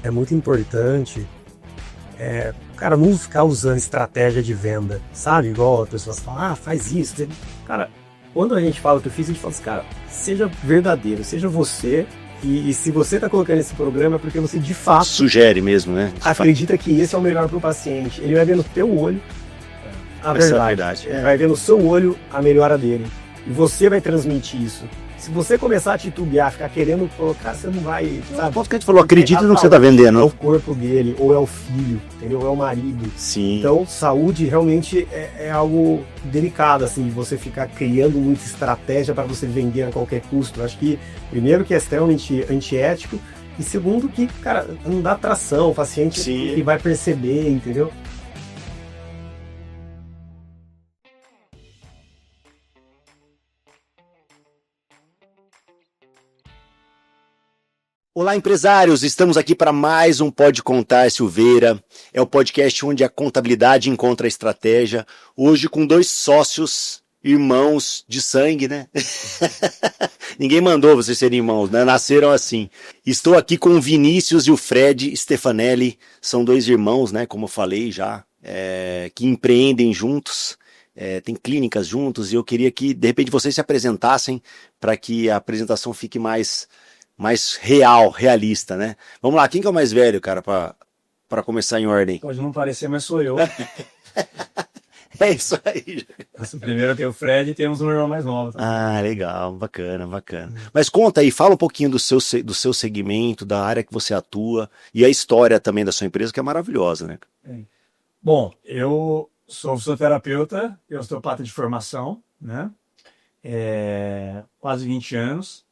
É muito importante, cara, não ficar usando estratégia de venda, sabe? Igual as pessoas falam, faz isso. Cara, quando a gente fala o que eu fiz, a gente fala assim, cara, seja verdadeiro, seja você. E se você tá colocando esse programa é porque você de fato sugere mesmo, né? Acredita que esse é o melhor pro paciente. Ele vai ver no teu olho a Essa é a verdade. verdade. Vai ver no seu olho a melhora dele. E você vai transmitir isso. Se você começar a titubear, ficar querendo colocar, você não vai, sabe? Ponto que a gente falou, acredita no que você tá vendendo. É o corpo dele, ou é o filho, entendeu? É o marido. Sim. Então, saúde realmente é algo delicado, assim, você ficar criando muita estratégia para você vender a qualquer custo. Eu acho que, primeiro, que é extremamente antiético, e segundo, que, cara, não dá atração, o paciente que vai perceber, entendeu? Olá, empresários! Estamos aqui para mais um Pode Contar, Silveira. É o podcast onde a contabilidade encontra a estratégia. Hoje com dois sócios, irmãos de sangue, né? Ninguém mandou vocês serem irmãos, né? Nasceram assim. Estou aqui com o Vinícius e o Fred Stefanelli. São dois irmãos, né? Como eu falei já, que empreendem juntos. Tem clínicas juntos e eu queria que, de repente, vocês se apresentassem para que a apresentação fique mais realista, né? Vamos lá, quem que é o mais velho, cara, pra começar em ordem? Pode não parecer, mas sou eu. É isso aí. Primeiro tem o Fred e temos um irmão mais novo. Ah, legal, bacana. Mas conta aí, fala um pouquinho do seu segmento, da área que você atua e a história também da sua empresa, que é maravilhosa, né? Bom, eu sou fisioterapeuta e osteopata de formação, né? Quase 20 anos.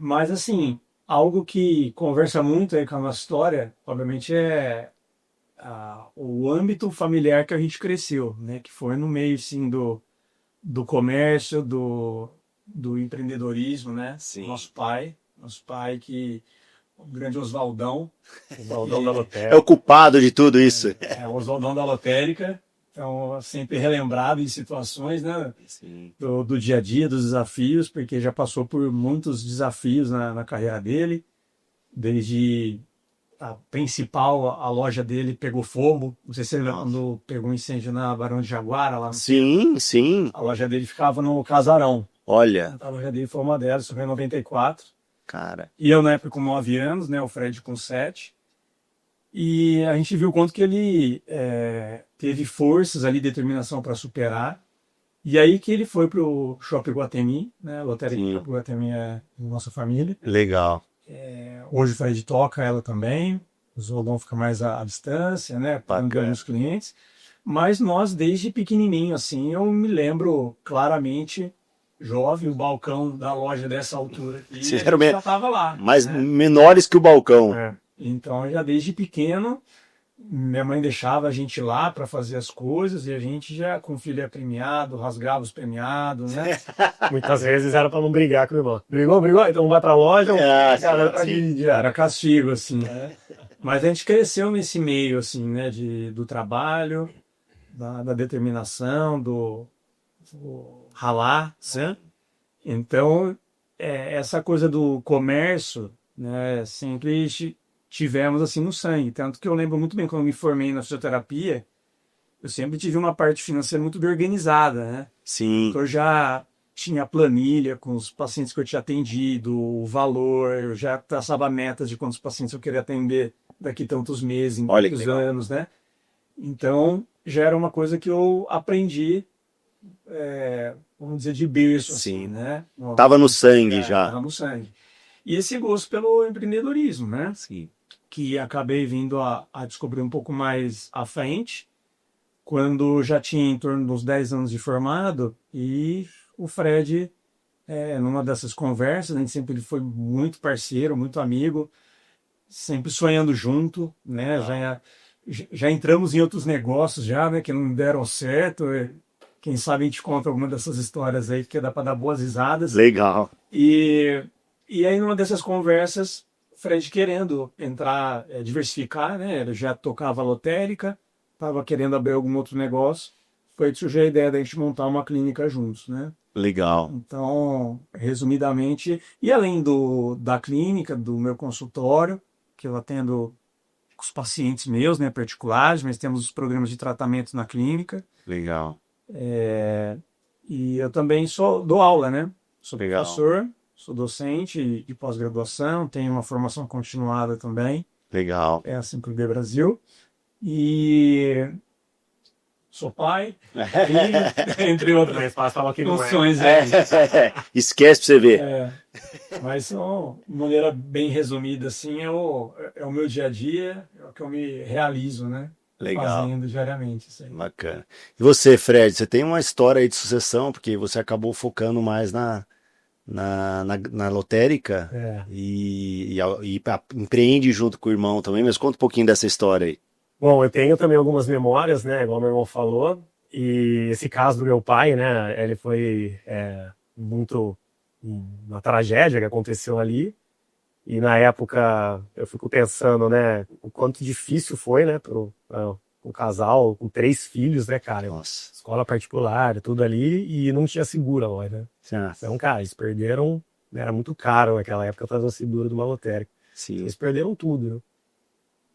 Mas assim, algo que conversa muito aí com a nossa história, obviamente, é o âmbito familiar que a gente cresceu, né? Que foi no meio, sim, do comércio, do empreendedorismo, né? Sim. Nosso pai que o grande Oswaldão da lotérica. É o culpado de tudo isso. O Oswaldão da lotérica. Então, sempre relembrado em situações, né, do dia a dia, dos desafios, porque já passou por muitos desafios na carreira dele, desde a principal, a loja dele pegou fogo, não sei se você lembra quando pegou um incêndio na Barão de Jaguara, lá no Sim. A loja dele ficava no Casarão. Olha. A loja dele foi uma delas, isso foi em 94. Cara. E eu, na época, com 9 anos, né, o Fred com 7. E a gente viu quanto que ele teve forças ali, determinação para superar. E aí que ele foi para o Shopping Iguatemi, né? A lotérica do Iguatemi é nossa família. Legal. Hoje o Fred toca ela também. O Zoldon fica mais à distância, né? Pagando os clientes. Mas nós, desde pequenininho, assim, eu me lembro claramente, jovem, o balcão da loja dessa altura aqui. Vocês já estava lá. Mas menores que o balcão. Então, já desde pequeno, minha mãe deixava a gente lá para fazer as coisas e a gente já, com o filho premiado, rasgava os premiados, né? Muitas vezes era para não brigar com o irmão. Brigou? Então vai para a loja. Era castigo, assim. Mas a gente cresceu nesse meio, assim, né? Do trabalho, da determinação, do ralar, né? Então, essa coisa do comércio, né? Sempre tivemos assim no sangue, tanto que eu lembro muito bem quando eu me formei na fisioterapia, eu sempre tive uma parte financeira muito bem organizada, né? Sim. Então eu já tinha planilha com os pacientes que eu tinha atendido, o valor, eu já traçava metas de quantos pacientes eu queria atender daqui tantos meses, em tantos anos, né? Então já era uma coisa que eu aprendi, vamos dizer, de berço, assim, né? Tava no sangue já. Tava no sangue. E esse gosto pelo empreendedorismo, né? Sim. Que acabei vindo a descobrir um pouco mais à frente, quando já tinha em torno dos 10 anos de formado, e o Fred, numa dessas conversas, a gente sempre foi muito parceiro, muito amigo, sempre sonhando junto, né? Já entramos em outros negócios já, né? Que não deram certo. Quem sabe a gente conta alguma dessas histórias aí, porque dá para dar boas risadas. Legal. E aí, numa dessas conversas, Fred querendo entrar, diversificar, né? Ele já tocava lotérica, estava querendo abrir algum outro negócio. Foi que surgiu a ideia da gente montar uma clínica juntos, né? Legal. Então, resumidamente, e além da clínica, do meu consultório, que eu atendo com os pacientes meus, né, particulares, mas temos os programas de tratamento na clínica. Legal. E eu também dou aula, né? Sou Legal. professor, sou docente de pós-graduação, tenho uma formação continuada também. Legal. É a 5B Brasil. E sou pai, e, entre outras funções aí. Esquece pra você ver. Mas, de maneira bem resumida, assim, é o meu dia a dia, é o que eu me realizo, né? Legal. Fazendo diariamente. Isso aí. Bacana. E você, Fred, você tem uma história aí de sucessão, porque você acabou focando mais na lotérica e empreende junto com o irmão também, mas conta um pouquinho dessa história aí. Bom, eu tenho também algumas memórias, né, igual meu irmão falou, e esse caso do meu pai, né, ele foi muito uma tragédia que aconteceu ali, e na época eu fico pensando, né, o quanto difícil foi, né, pro casal com 3 filhos, né, cara, Nossa. escola particular, tudo ali, e não tinha seguro, né. Então, cara, eles perderam, né, era muito caro naquela época fazer o seguro de uma lotérica. Sim. Eles perderam tudo, né?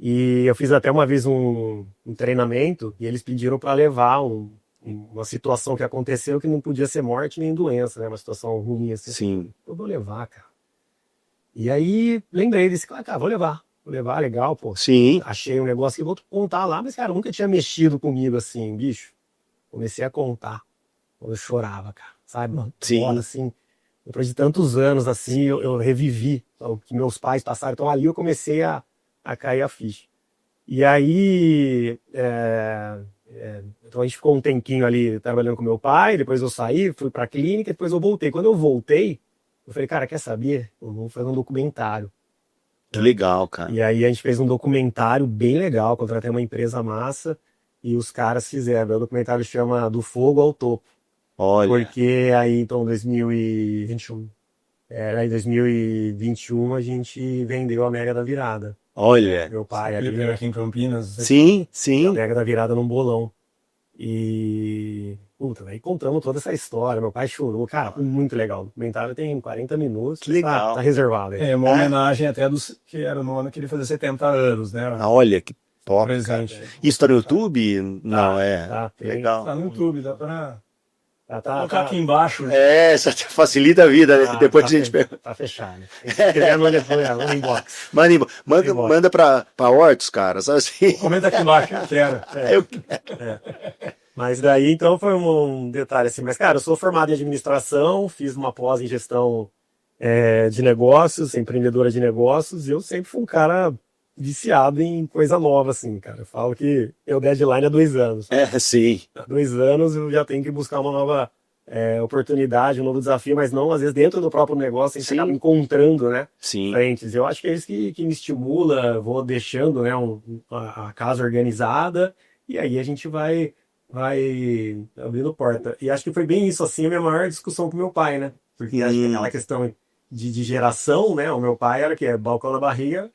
E eu fiz até uma vez um treinamento e eles pediram para levar uma situação que aconteceu que não podia ser morte nem doença, né? Uma situação ruim assim. Sim. Eu vou levar, cara. E aí lembrei desse cara, vou levar, legal, pô. Sim. Achei um negócio que vou contar lá, mas cara, eu nunca tinha mexido comigo assim, bicho. Comecei a contar. Eu chorava, cara, sabe, mano? Sim. Fora, assim, depois de tantos anos assim, eu revivi o que meus pais passaram. Então ali eu comecei a cair a ficha. E aí, então a gente ficou um tempinho ali trabalhando com meu pai, depois eu saí, fui pra clínica, depois eu voltei. Quando eu voltei, eu falei, cara, quer saber? Eu vou fazer um documentário. Que legal, cara. E aí a gente fez um documentário bem legal, contratei uma empresa massa e os caras fizeram. O documentário chama Do Fogo ao Topo. Olha. Porque aí, então, 2021, em 2021 a gente vendeu a Mega da Virada. Olha. Meu pai ali aqui em Campinas. Sim, sim. A Mega da Virada num bolão. E puta, aí contamos toda essa história. Meu pai chorou, cara, foi muito legal. O documentário tem 40 minutos. Que legal. Tá reservado aí. Uma homenagem até que era no ano que ele fazia 70 anos, né? Olha, que top. Presente. Isso tá no YouTube? Não, Tá, legal. Tá no YouTube, dá pra tá, colocar aqui embaixo. Isso facilita a vida, né? Depois a gente pega. Tá fechado. Se quiser, no inbox. Manda pra Hortus, cara, sabe assim? Comenta aqui embaixo, eu quero. Mas daí, então, foi um detalhe assim. Mas, cara, eu sou formado em administração, fiz uma pós em gestão de negócios, empreendedora de negócios, e eu sempre fui um cara viciado em coisa nova, assim, cara. Eu falo que meu deadline é 2 anos. Sim. Há 2 anos eu já tenho que buscar uma nova oportunidade, um novo desafio, mas não, às vezes, dentro do próprio negócio, a gente acaba encontrando, né? Sim. Frentes. Eu acho que é isso que me estimula, vou deixando, né, a casa organizada, e aí a gente vai abrindo porta. E acho que foi bem isso, assim, a minha maior discussão com meu pai, né? Porque acho que aquela questão de geração, né? O meu pai era que balcão na barriga,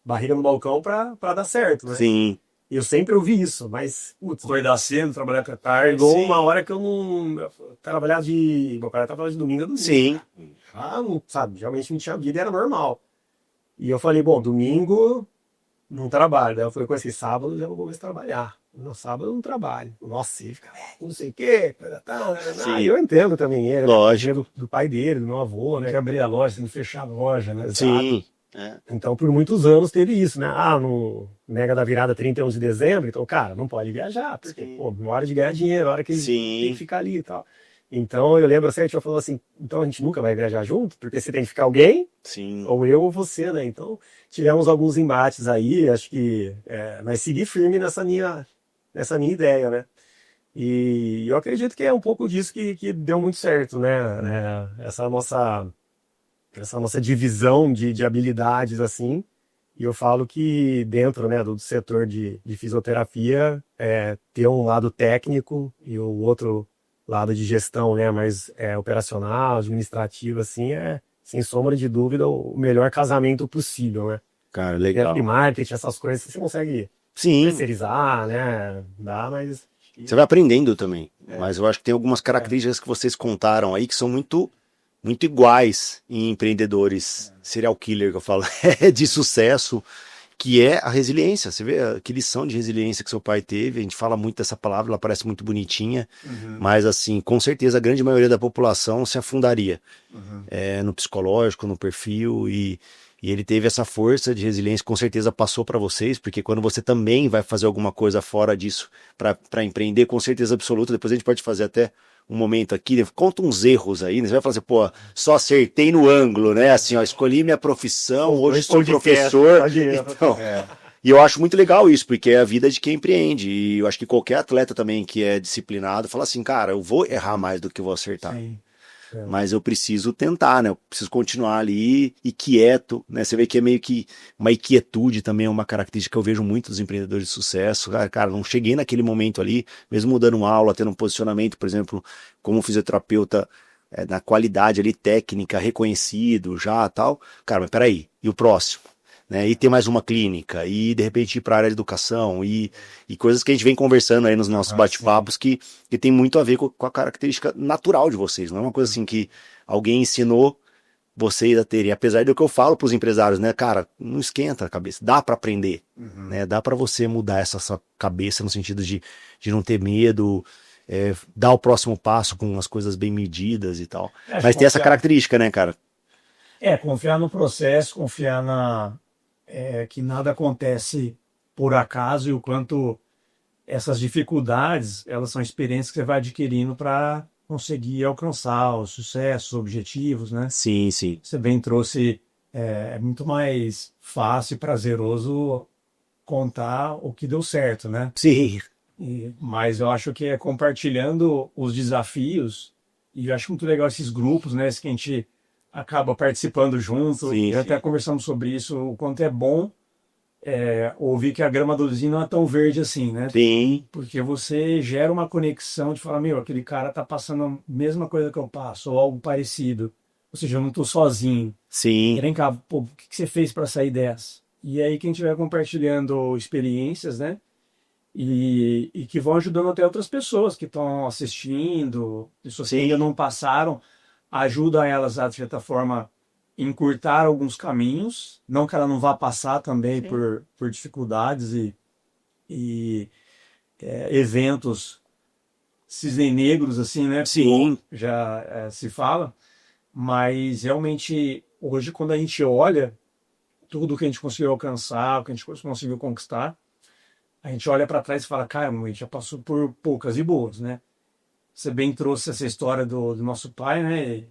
barriga no balcão pra dar certo, né? Sim. E eu sempre ouvi isso, mas, putz, acordar cedo, trabalhar até tarde. chegou uma hora que eu não trabalhava meu pai trabalhava de domingo a domingo. Sim. Não, sabe, realmente não tinha vida, era normal. E eu falei, bom, domingo não trabalho. Daí eu falei com esse sábado já vou começar a trabalhar. No sábado eu não trabalho. Nossa, ele fica, não sei o quê. Eu entendo também ele. Lógico. Do pai dele, do meu avô, né? Que abrir a loja, não fechar a loja, né? Sim. Então, por muitos anos teve isso, né? No Mega da Virada 31 de dezembro, então, cara, não pode viajar, porque, pô, uma hora de ganhar dinheiro, a hora que ele tem que ficar ali e tal. Então, eu lembro assim, a gente falou assim, então a gente nunca vai viajar junto, porque você tem que ficar alguém, ou eu ou você, né? Então, tivemos alguns embates aí, acho que vai seguir firme nessa minha ideia, né? E eu acredito que é um pouco disso que deu muito certo, né? Essa nossa divisão de habilidades, assim, e eu falo que dentro, né, do setor de fisioterapia, ter um lado técnico e o outro lado de gestão, né, mais operacional, administrativo, assim, sem sombra de dúvida, o melhor casamento possível, né? Cara, legal. Marketing, essas coisas, você consegue terceirizar, né, mas... Você vai aprendendo também, mas eu acho que tem algumas características que vocês contaram aí que são muito iguais em empreendedores serial killer, que eu falo, de sucesso, que é a resiliência. Você vê que lição de resiliência que seu pai teve, a gente fala muito dessa palavra, ela parece muito bonitinha, mas assim, com certeza a grande maioria da população se afundaria no psicológico, no perfil, e ele teve essa força de resiliência, com certeza passou para vocês, porque quando você também vai fazer alguma coisa fora disso para empreender, com certeza absoluta, depois a gente pode fazer até um momento aqui, né? Conta uns erros aí, né? Você vai falar assim, pô, só acertei no ângulo, né? Assim, ó, escolhi minha profissão, hoje sou professor. Então, e eu acho muito legal isso, porque é a vida de quem empreende. E eu acho que qualquer atleta também que é disciplinado fala assim, cara, eu vou errar mais do que eu vou acertar. Sim. Mas eu preciso tentar, né? Eu preciso continuar ali e quieto, né? Você vê que é meio que uma inquietude também, é uma característica que eu vejo muito dos empreendedores de sucesso. Cara, não cheguei naquele momento ali, mesmo dando aula, tendo um posicionamento, por exemplo, como fisioterapeuta, na qualidade ali técnica, reconhecido já, tal. Cara, mas peraí, e o próximo? Né, e ter mais uma clínica, e de repente ir para a área de educação, e coisas que a gente vem conversando aí nos nossos bate-papos que tem muito a ver com a característica natural de vocês, não é uma coisa assim que alguém ensinou vocês a terem, apesar do que eu falo para os empresários, né, cara, não esquenta a cabeça, dá para aprender, né, dá para você mudar essa sua cabeça no sentido de não ter medo, dar o próximo passo com as coisas bem medidas e tal, mas tem essa característica, né, cara? Confiar no processo, confiar que nada acontece por acaso e o quanto essas dificuldades, elas são experiências que você vai adquirindo para conseguir alcançar os sucessos, os objetivos, né? Sim, sim. Você bem trouxe, é muito mais fácil e prazeroso contar o que deu certo, né? Sim. Mas eu acho que é compartilhando os desafios, e eu acho muito legal esses grupos, né? Que a gente acaba participando junto, sim, já até conversamos sobre isso, o quanto é bom ouvir que a grama do vizinho não é tão verde assim, né? Sim. Porque você gera uma conexão de falar, meu, aquele cara tá passando a mesma coisa que eu passo, ou algo parecido. Ou seja, eu não tô sozinho. Sim. Vem cá, pô, o que você fez para sair dessa? E aí quem estiver compartilhando experiências, né? E que vão ajudando até outras pessoas que estão assistindo, pessoas que ainda não passaram, ajuda elas a, de certa forma, encurtar alguns caminhos, não que ela não vá passar também por dificuldades e eventos cisne negros, assim, né? Sim. Já se fala, mas realmente hoje quando a gente olha tudo que a gente conseguiu alcançar, o que a gente conseguiu conquistar, a gente olha para trás e fala, cara, a gente já passou por poucas e boas, né? Você bem trouxe essa história do nosso pai, né?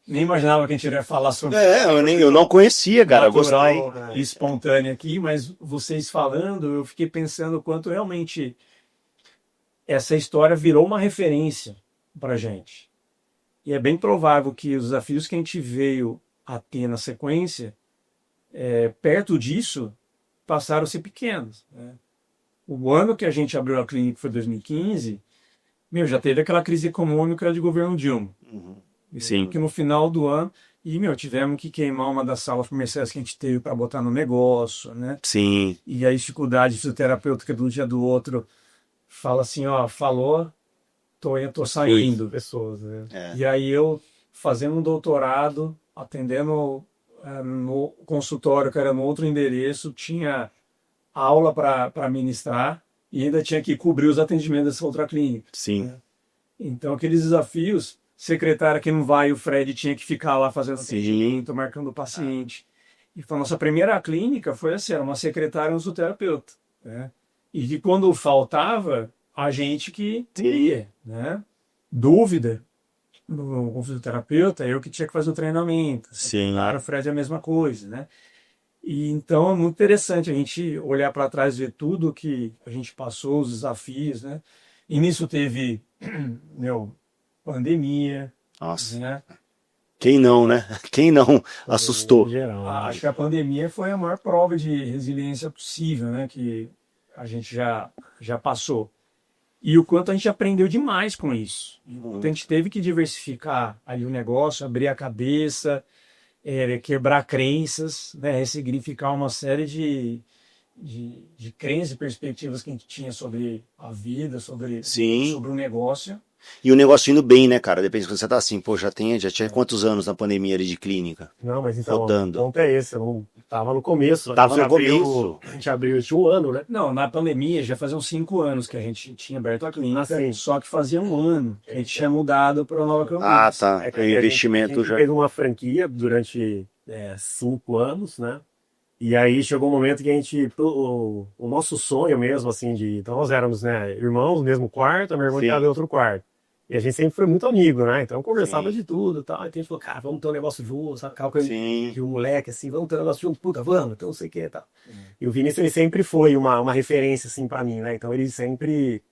Nem imaginava que a gente iria falar sobre... eu não conhecia, cara. Natural, gostei. Espontânea aqui, mas vocês falando, eu fiquei pensando o quanto realmente essa história virou uma referência pra gente. E é bem provável que os desafios que a gente veio a ter na sequência, perto disso, passaram a ser pequenos, né? O ano que a gente abriu a clínica foi 2015, já teve aquela crise econômica de governo Dilma. Sim. Que no final do ano, tivemos que queimar uma das salas comerciais que a gente teve para botar no negócio, né? Sim. E a dificuldade fisioterapêutica de um dia do outro, fala assim, ó, falou, tô saindo, pessoas, né? E aí eu, fazendo um doutorado, atendendo no consultório, que era no outro endereço, tinha aula para ministrar e ainda tinha que cobrir os atendimentos dessa outra clínica. Sim. Né? Então, aqueles desafios, secretária que não vai, o Fred tinha que ficar lá fazendo atendimento, marcando o paciente. E a nossa primeira clínica foi assim, era uma secretária e um fisioterapeuta, né? E que quando faltava, a gente que teria, né? Dúvida com o fisioterapeuta, eu que tinha que fazer o treinamento. Sim. Claro, o Fred é a mesma coisa, né? E então é muito interessante a gente olhar para trás e ver tudo que a gente passou, os desafios, né? E nisso teve, pandemia. Nossa. Né? Quem não, né? Quem não assustou? Geral, acho que a pandemia foi a maior prova de resiliência possível, né? Que a gente já passou. E o quanto a gente aprendeu demais com isso. A gente teve que diversificar ali o negócio, abrir a cabeça, quebrar crenças, né? Ressignificar uma série de crenças e perspectivas que a gente tinha sobre a vida, sobre o negócio. E o negócio indo bem, né, cara? Depende quando você tá assim, pô, já tinha quantos anos na pandemia ali de clínica? Não, mas então, rodando. O ponto é esse, eu não tava no começo. Tava no começo. A gente abriu de um ano, né? Não, na pandemia já fazia uns 5 anos que a gente tinha aberto a clínica, Assim. só que fazia um ano que a gente tinha mudado para Nova Campinas. Ah, tá. É que O investimento a gente já. fez uma franquia durante 5 anos, né? E aí chegou um momento que a gente, o nosso sonho mesmo, assim, então nós éramos, né, irmãos, mesmo quarto, a minha irmã estava em outro quarto. E a gente sempre foi muito amigo, né? Então conversava de tudo e tal. Então a gente falou, cara, vamos ter um negócio junto, sabe? Aquela coisa de um moleque assim, vamos ter um negócio junto, puta, vamos, então não sei o que e tal. E o Vinícius, ele sempre foi uma referência, assim, pra mim, né? Então ele sempre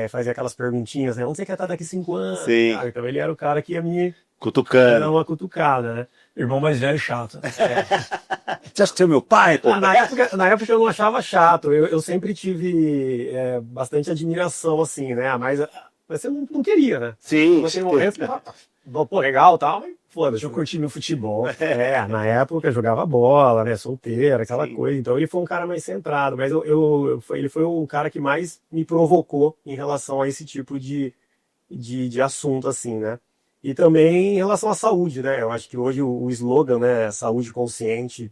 fazia aquelas perguntinhas, né? Onde você quer estar daqui 5 anos? Sim. Cara? Então ele era o cara que ia me Cutucando. dar uma cutucada, né? Irmão mais velho chato. Você acha que você é meu pai? Pô? Na época eu não achava chato, eu sempre tive bastante admiração, assim, né? Mas você não queria, né? Sim. Você momento, pô, legal e tal, mas foda-se. Deixa eu curtir meu futebol. Na época eu jogava bola, né? Solteiro, aquela coisa. Então ele foi um cara mais centrado, mas ele foi o cara que mais me provocou em relação a esse tipo de assunto, assim, né? E também em relação à saúde, né? Eu acho que hoje o slogan, né, saúde consciente,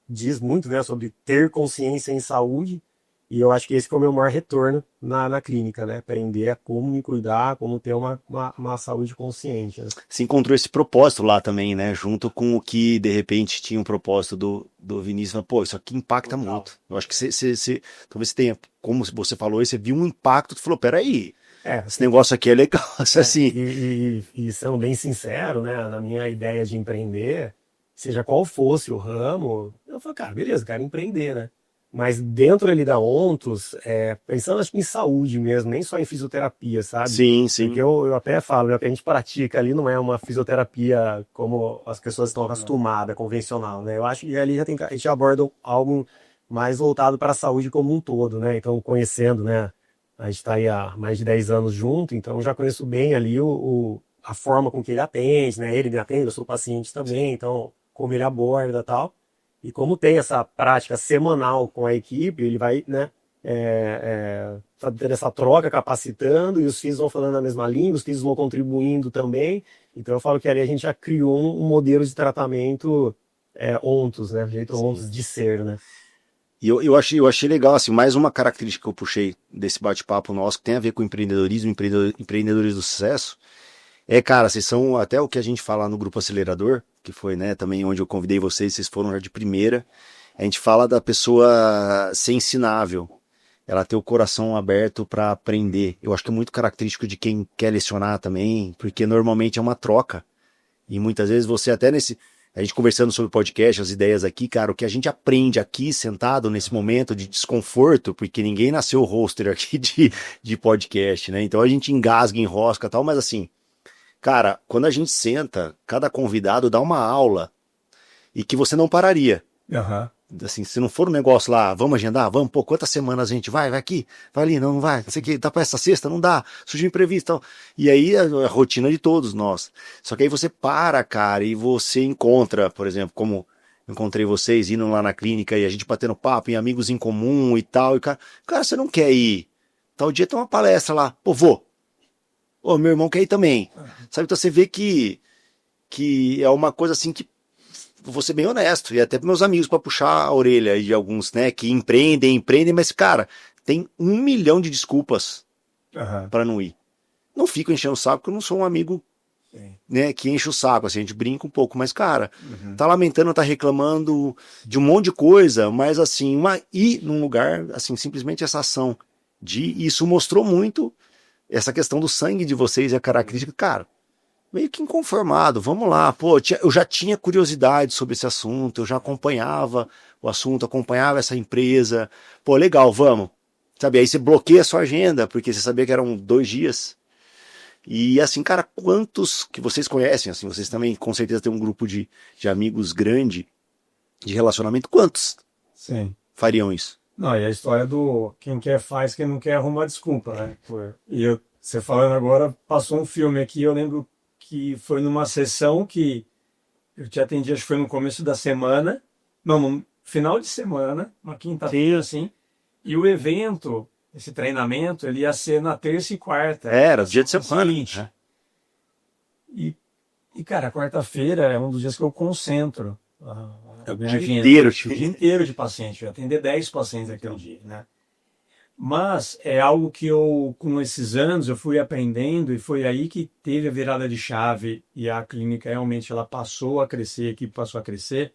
diz muito, né, sobre ter consciência em saúde. E eu acho que esse foi o meu maior retorno na clínica, né? Aprender a como me cuidar, como ter uma saúde consciente. Né? Você encontrou esse propósito lá também, né? Junto com o que, de repente, tinha um propósito do Vinícius. Pô, isso aqui impacta muito. Eu acho que talvez você tenha, como você falou, você viu um impacto, tu falou, peraí, esse negócio aqui é legal. Assim. E sendo bem sincero, né? Na minha ideia de empreender, seja qual fosse o ramo, eu falei, cara, beleza, quero empreender, né? Mas dentro ali da Ontos, pensando acho que em saúde mesmo, nem só em fisioterapia, sabe? Sim, sim. Porque eu até falo, né, o que a gente pratica ali não é uma fisioterapia como as pessoas estão acostumadas, convencional, né? Eu acho que ali a gente aborda algo mais voltado para a saúde como um todo, né? Então, conhecendo, né? A gente está aí há mais de 10 anos junto, então eu já conheço bem ali a forma com que ele atende, né? Ele me atende, eu sou paciente também, então como ele aborda e tal. E como tem essa prática semanal com a equipe, ele vai, né, tendo essa troca, capacitando, e os filhos vão falando a mesma língua, os filhos vão contribuindo também. Então eu falo que ali a gente já criou um modelo de tratamento Ontos, né, jeito Ontos de ser, né. E eu achei legal, assim, mais uma característica que eu puxei desse bate-papo nosso, que tem a ver com empreendedorismo, empreendedores do sucesso, cara, vocês são até o que a gente fala no Grupo Acelerador, que foi, né, também onde eu convidei vocês foram já de primeira. A gente fala da pessoa ser ensinável, ela ter o coração aberto para aprender. Eu acho que é muito característico de quem quer lecionar também, porque normalmente é uma troca. E muitas vezes você até a gente conversando sobre podcast, as ideias aqui, cara, o que a gente aprende aqui, sentado nesse momento de desconforto, porque ninguém nasceu roster aqui de podcast, né? Então a gente engasga, enrosca e tal, mas assim, cara, quando a gente senta, cada convidado dá uma aula e que você não pararia. Assim, se não for um negócio lá, vamos agendar, vamos, pô, quantas semanas a gente vai aqui, vai ali, não vai, não sei o que, dá pra essa sexta, não dá, surgiu imprevisto e tal. E aí a rotina de todos nós. Só que aí você para, cara, e você encontra, por exemplo, como encontrei vocês indo lá na clínica e a gente batendo papo em amigos em comum e tal, e cara, você não quer ir? Tal dia tem uma palestra lá, pô, vou. Ô, meu irmão quer ir também. Sabe, então você vê que é uma coisa assim que vou ser bem honesto, e até para meus amigos, para puxar a orelha de alguns, né, que empreendem, mas, cara, tem 1 milhão de desculpas para não ir. Não fico enchendo o saco, porque eu não sou um amigo, né, que enche o saco, assim, a gente brinca um pouco, mas, cara, tá lamentando, tá reclamando de um monte de coisa, mas, assim, ir num lugar, assim, simplesmente essa ação isso mostrou muito essa questão do sangue de vocês e a característica, cara, meio que inconformado, vamos lá, pô, eu já tinha curiosidade sobre esse assunto, eu já acompanhava o assunto, acompanhava essa empresa, pô, legal, vamos, sabe, aí você bloqueia a sua agenda, porque você sabia que eram 2 dias, e assim, cara, quantos que vocês conhecem, assim, vocês também com certeza têm um grupo de amigos grande, de relacionamento, quantos fariam isso? Não, e a história do quem quer faz, quem não quer arruma desculpa, né? E você falando agora, passou um filme aqui, eu lembro que foi numa sessão que eu te atendi, acho que foi no começo da semana, não, no final de semana, uma quinta-feira, assim, e o evento esse treinamento, ele ia ser na terça e quarta. Era, dia de semana. Né? E, cara, quarta-feira é um dos dias que eu concentro. O dia inteiro. O dia inteiro de paciente. Eu ia atender 10 pacientes aquele dia, né? Mas é algo que eu, com esses anos, eu fui aprendendo e foi aí que teve a virada de chave e a clínica realmente ela passou a crescer, a equipe passou a crescer,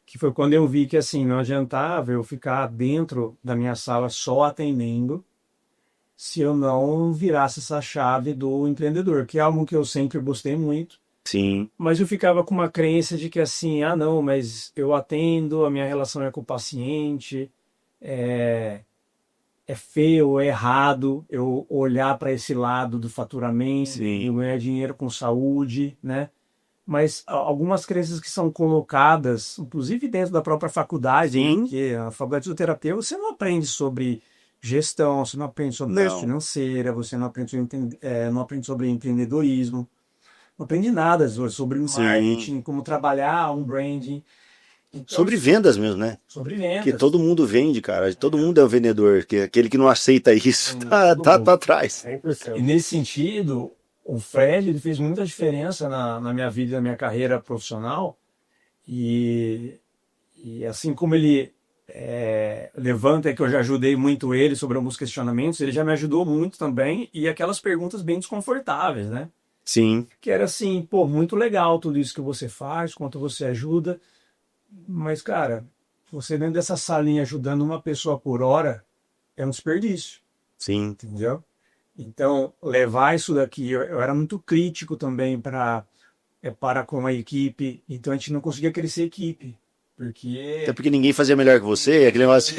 que foi quando eu vi que assim, não adiantava eu ficar dentro da minha sala só atendendo se eu não virasse essa chave do empreendedor, que é algo que eu sempre gostei muito. Sim. Mas eu ficava com uma crença de que assim, não, mas eu atendo, a minha relação é com o paciente, é feio, é errado eu olhar para esse lado do faturamento e ganhar dinheiro com saúde, né? Mas algumas crenças que são colocadas, inclusive dentro da própria faculdade, porque a faculdade de fisioterapia você não aprende sobre gestão, você não aprende sobre gestão financeira, você não aprende sobre empreendedorismo, não aprende nada sobre marketing, como trabalhar um branding. Então, sobre vendas mesmo, né? Sobre vendas. Porque todo mundo vende, cara. Todo mundo é um vendedor. Que aquele que não aceita isso tá atrás. 100%. E nesse sentido, o Fred ele fez muita diferença na minha vida, na minha carreira profissional. E assim como ele levanta, que eu já ajudei muito ele sobre alguns questionamentos, ele já me ajudou muito também. E aquelas perguntas bem desconfortáveis, né? Sim. Que era assim, pô, muito legal tudo isso que você faz, quanto você ajuda. Mas, cara, você dentro dessa salinha ajudando uma pessoa por hora é um desperdício. Sim. Entendeu? Então, levar isso daqui, eu era muito crítico também para com a equipe, então a gente não conseguia crescer a equipe. Até porque ninguém fazia melhor que você, aquele negócio,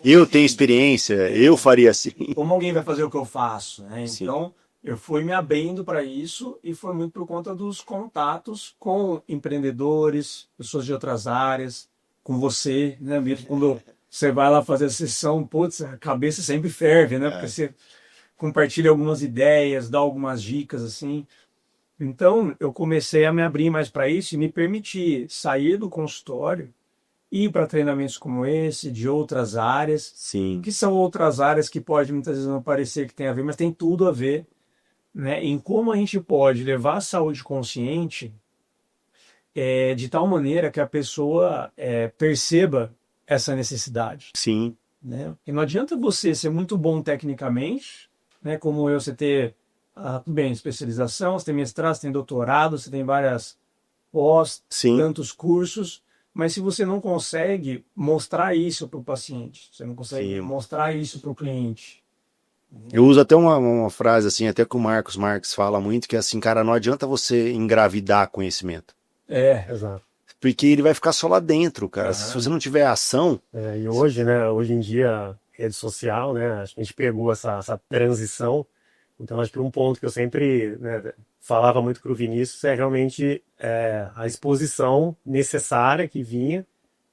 eu tenho experiência, eu faria assim. Como alguém vai fazer o que eu faço? Né? Então, eu fui me abrindo para isso e foi muito por conta dos contatos com empreendedores, pessoas de outras áreas, com você, né? Mesmo quando você vai lá fazer a sessão, putz, a cabeça sempre ferve, né? Porque você compartilha algumas ideias, dá algumas dicas, assim. Então, eu comecei a me abrir mais para isso e me permitir sair do consultório, ir para treinamentos como esse, de outras áreas, que são outras áreas que pode muitas vezes não parecer que tem a ver, mas tem tudo a ver, né, em como a gente pode levar a saúde consciente de tal maneira que a pessoa perceba essa necessidade. Sim. Né? E não adianta você ser muito bom tecnicamente, né, como eu, você ter especialização, você tem mestrado, você tem doutorado, você tem várias tantos cursos, mas se você não consegue mostrar isso para o paciente, você não consegue mostrar isso para o cliente. Eu uso até uma frase assim, até que o Marcos Marques fala muito, que é assim, cara, não adianta você engravidar conhecimento. Exato. Porque ele vai ficar só lá dentro, cara. Se você não tiver ação... E hoje, né, hoje em dia, rede social, né, a gente pegou essa transição. Então, acho que um ponto que eu sempre falava muito para o Vinícius é realmente a exposição necessária que vinha,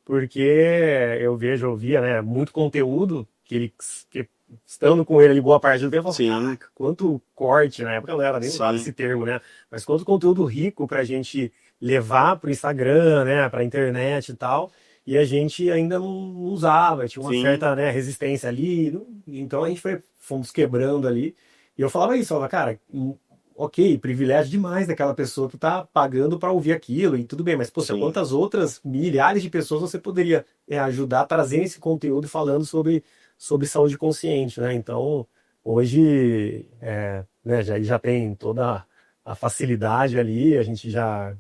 porque eu ouvia, né, muito conteúdo que estando com ele ali boa parte do tempo, eu falava, caraca, quanto corte, na época não era nem usado esse termo, né? Mas quanto conteúdo rico pra gente levar pro Instagram, né, pra internet e tal, e a gente ainda não usava, tinha uma certa resistência ali, então a gente fomos quebrando ali, e eu falava isso, cara, ok, privilégio demais daquela pessoa que tá pagando para ouvir aquilo, e tudo bem, mas poxa, quantas outras milhares de pessoas você poderia ajudar a trazer esse conteúdo falando sobre saúde consciente, né? Então, hoje, já tem toda a facilidade ali, a gente já...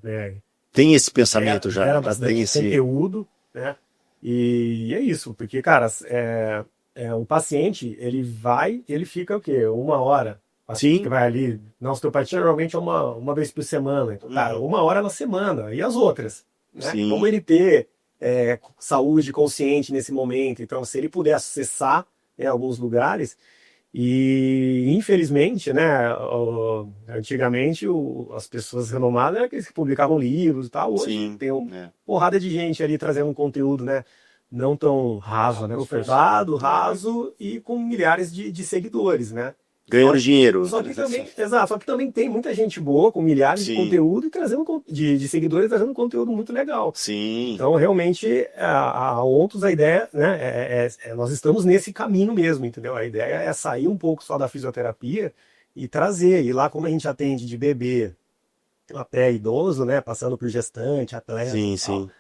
tem esse pensamento já bastante tem esse conteúdo, né? E é isso, porque, cara, o paciente, ele fica o quê? 1 hora. Que vai ali, na osteopatia normalmente é uma vez por semana. Então, cara, 1 hora na semana. E as outras? Né? Como ele ter saúde consciente nesse momento? Então, se ele puder acessar alguns lugares, e infelizmente, né, antigamente as pessoas renomadas eram aqueles que publicavam livros e tal. Hoje tem uma porrada de gente ali trazendo um conteúdo, né, não tão raso, né, ofertado, raso e com milhares de seguidores, né? Ganhando dinheiro. Só que também, exato, só que também tem muita gente boa, com milhares de conteúdo e trazendo de seguidores, trazendo conteúdo muito legal. Sim. Então, realmente, a Ontos, a ideia, né, nós estamos nesse caminho mesmo, entendeu? A ideia é sair um pouco só da fisioterapia e trazer. E lá, como a gente atende de bebê até idoso, né, passando por gestante, atleta. Sim, e tal. sim.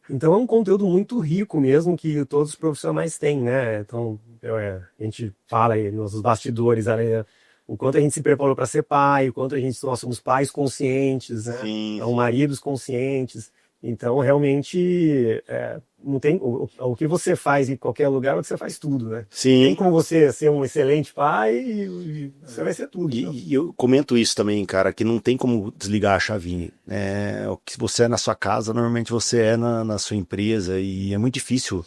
Então é um conteúdo muito rico mesmo que todos os profissionais têm, né? Então a gente fala aí nos bastidores, né, o quanto a gente se preparou para ser pai, o quanto nós somos pais conscientes, né? Sim, Então, maridos conscientes. Então realmente não tem o que você faz em qualquer lugar, é o que você faz tudo, né? Sim. Tem como você ser um excelente pai e você vai ser tudo. E eu comento isso também, cara, que não tem como desligar a chavinha. O que você é na sua casa, normalmente você é na sua empresa, e é muito difícil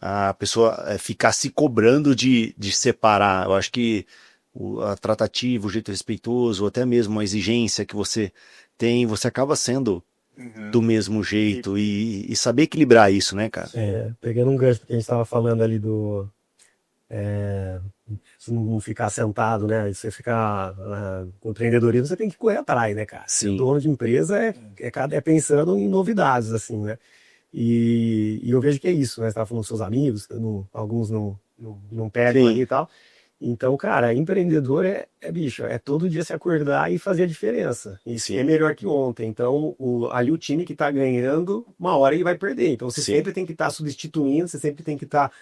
a pessoa ficar se cobrando de separar. Eu acho que a tratativa, o jeito respeitoso, ou até mesmo a exigência que você tem, você acaba sendo do mesmo jeito, e saber equilibrar isso, né, cara? Pegando um gancho que a gente estava falando ali do se não ficar sentado, né? Você ficar com empreendedorismo, você tem que correr atrás, né, cara? Sim. O dono de empresa é pensando em novidades, assim, né? E eu vejo que é isso, né? Você estava falando com seus amigos, alguns não pegam ali e tal. Então, cara, empreendedor bicho, é todo dia se acordar e fazer a diferença. E ser melhor que ontem. Então, ali o time que tá ganhando, uma hora ele vai perder. Então, você sempre tem que estar substituindo, você sempre tem que estar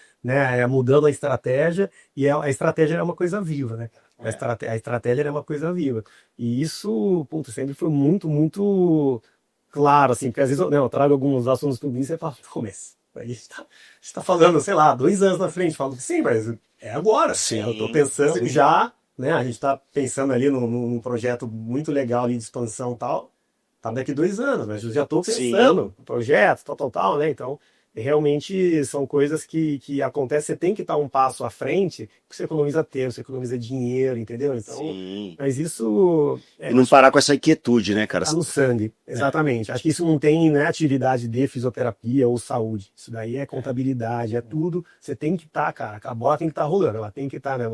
mudando a estratégia. E a estratégia é uma coisa viva, né? A estratégia é uma coisa viva. E isso, sempre foi muito, muito claro, assim. Porque às vezes eu trago alguns assuntos para mim e você fala, pô, mas a gente tá falando, sei lá, 2 anos na frente. Falo, sim, mas é agora. Eu tô pensando já, né? A gente tá pensando ali num projeto muito legal ali de expansão e tal. Tá daqui 2 anos, mas eu já tô pensando no projeto, tal, né? Então, realmente são coisas que acontecem. Você tem que estar um passo à frente, porque você economiza tempo, você economiza dinheiro, entendeu? Então, mas isso... E não parar com essa inquietude, né, cara? Tá no sangue, exatamente. Acho que isso não tem atividade de fisioterapia ou saúde. Isso daí é contabilidade, é tudo. Você tem que estar, cara, a bola tem que estar rolando, ela tem que estar na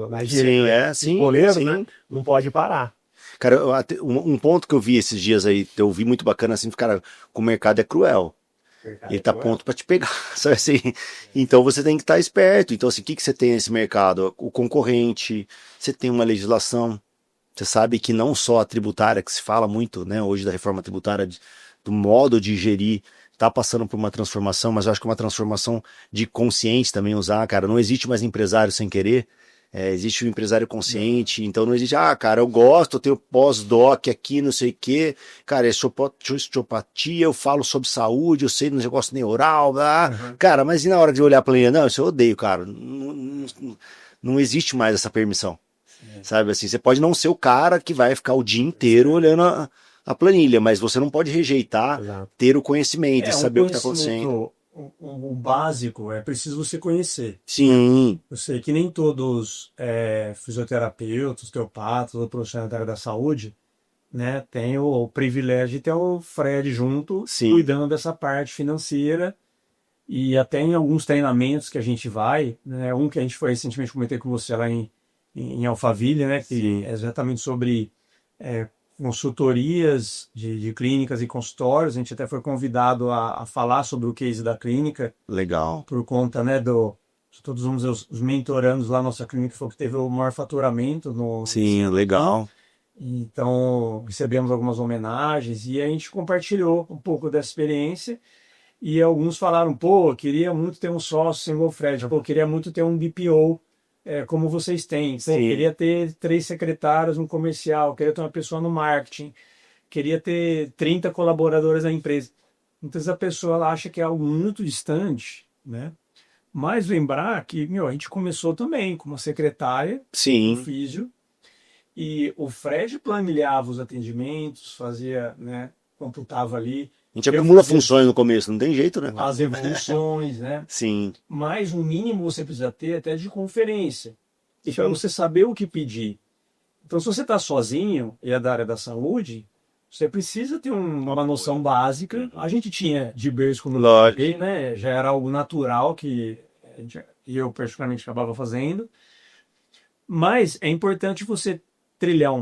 goleiro, né? Não pode parar. Cara, um ponto que eu vi esses dias aí, eu vi muito bacana, assim, cara, o mercado é cruel. Ele tá pronto para te pegar, sabe assim? Então você tem que estar esperto. Então, assim, o que você tem nesse mercado? O concorrente, você tem uma legislação. Você sabe que não só a tributária, que se fala muito, né, hoje da reforma tributária, do modo de gerir, tá passando por uma transformação, mas eu acho que uma transformação de consciente também usar, cara. Não existe mais empresário sem querer. Existe um empresário consciente, então não existe, cara, eu gosto, eu tenho pós-doc aqui, não sei o quê, cara, é osteopatia, eu falo sobre saúde, eu sei do negócio neural, cara, mas e na hora de olhar a planilha? Não, isso eu odeio, cara, não existe mais essa permissão, sabe assim, você pode não ser o cara que vai ficar o dia inteiro olhando a planilha, mas você não pode rejeitar ter o conhecimento, saber o que está acontecendo. O básico é preciso você conhecer. Sim. Eu sei que nem todos fisioterapeutas, osteopatas ou profissionais da área da saúde, né, tem o privilégio de ter o Fred junto, cuidando dessa parte financeira, e até em alguns treinamentos que a gente vai, né, um que a gente foi recentemente, comentei com você lá em Alphaville, né, que é exatamente sobre consultorias de clínicas e consultórios. A gente até foi convidado a falar sobre o case da clínica. Legal. Por conta, né, todos os mentorandos lá na nossa clínica, foi que teve o maior faturamento. Sim, legal. Então, recebemos algumas homenagens e a gente compartilhou um pouco dessa experiência. E alguns falaram, pô, queria muito ter um sócio single Fred, pô, queria muito ter um BPO, como vocês têm. Pô, queria ter 3 secretários no comercial, queria ter uma pessoa no marketing, queria ter 30 colaboradores na empresa. Então, essa pessoa ela acha que é algo muito distante, né? Mas lembrar que, a gente começou também com uma secretária, um físio, e o Fred planilhava os atendimentos, fazia, né, computava ali. A gente acumula funções no começo, não tem jeito, né? As evoluções, né? Sim. Mas o mínimo você precisa ter até de conferência. E para você saber o que pedir. Então, se você está sozinho e é da área da saúde, você precisa ter uma noção básica. A gente tinha de berço quando eu cheguei, né? Já era algo natural que eu particularmente acabava fazendo. Mas é importante você trilhar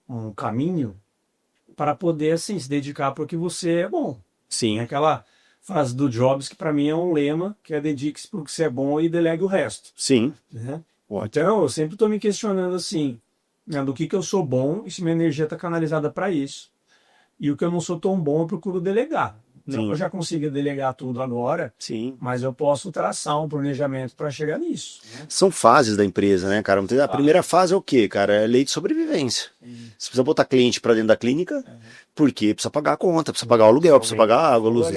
um caminho para poder, assim, se dedicar para o que você é bom. Sim. Aquela frase do Jobs, que para mim é um lema, que é dedique-se para o que você é bom e delegue o resto. Sim. Né? Então, eu sempre estou me questionando assim, né, do que eu sou bom e se minha energia está canalizada para isso. E o que eu não sou tão bom, eu procuro delegar. Não que eu já consiga delegar tudo agora, mas eu posso traçar um planejamento para chegar nisso. Né? São fases da empresa, né, cara? A primeira fase é o quê, cara? É lei de sobrevivência. Você precisa botar cliente para dentro da clínica, porque precisa pagar a conta, precisa pagar o aluguel, precisa pagar a água, a luz.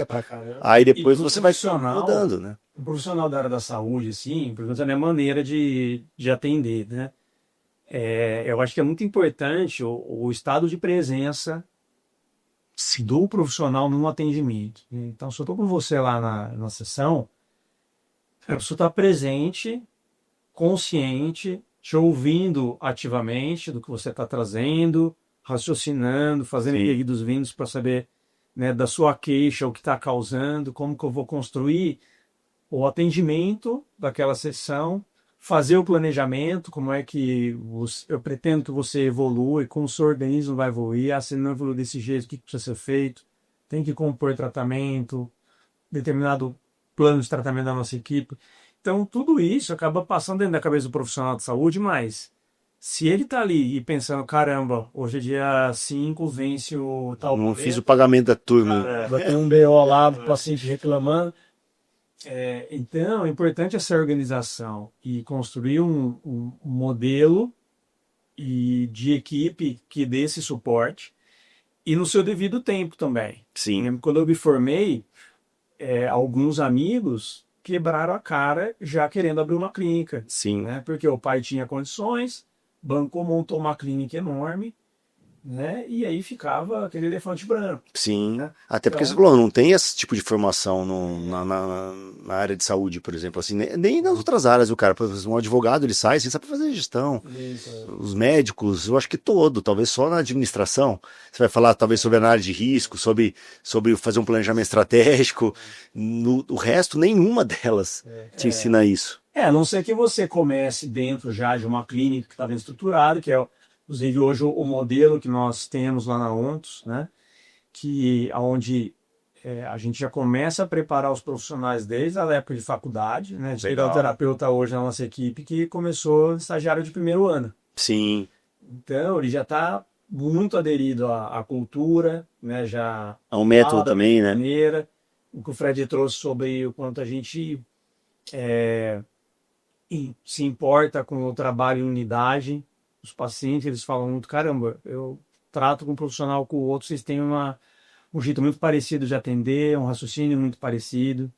Aí depois você vai mudando, né? Um profissional da área da saúde, assim, perguntando a maneira de atender, né? Eu acho que é muito importante o estado de presença do profissional no atendimento. Então, se eu estou com você lá na sessão, eu preciso estar presente, consciente, te ouvindo ativamente do que você está trazendo, raciocinando, fazendo pedidos vindos para saber, né, da sua queixa, o que está causando, como que eu vou construir o atendimento daquela sessão, fazer o planejamento, como é que eu pretendo que você evolua, como o seu organismo vai evoluir, se não evoluir desse jeito, o que precisa ser feito, tem que compor tratamento, determinado plano de tratamento da nossa equipe. Então, tudo isso acaba passando dentro da cabeça do profissional de saúde, mas se ele está ali e pensando, caramba, hoje é dia 5, vence o tal... Não fiz o pagamento da turma. Vai ter um BO lá, o paciente reclamando. Então, é importante essa organização e construir um modelo de equipe que dê esse suporte e no seu devido tempo também. Sim. Quando eu me formei, alguns amigos quebraram a cara já querendo abrir uma clínica. Sim. Né? Porque o pai tinha condições, bancou, montou uma clínica enorme, né? E aí ficava aquele elefante branco. Sim, né? Até porque você falou, não tem esse tipo de formação na área de saúde, por exemplo, assim, nem nas outras áreas, o cara, por exemplo, um advogado, ele sai sem saber fazer gestão, os médicos, eu acho que talvez só na administração, você vai falar talvez sobre análise de risco, sobre fazer um planejamento estratégico, o resto, nenhuma delas te ensina isso. A não ser que você comece dentro já de uma clínica que está bem estruturada, que é inclusive hoje o modelo que nós temos lá na Ontos, né, onde a gente já começa a preparar os profissionais desde a época de faculdade, né, de terapeuta hoje na nossa equipe que começou estagiário de primeiro ano. Sim. Então ele já está muito aderido à cultura, né, já ao método também, né? Maneira, o que o Fred trouxe sobre o quanto a gente se importa com o trabalho em unidade. Os pacientes, eles falam muito, caramba, eu trato com um profissional com o outro, vocês têm um jeito muito parecido de atender, um raciocínio muito parecido,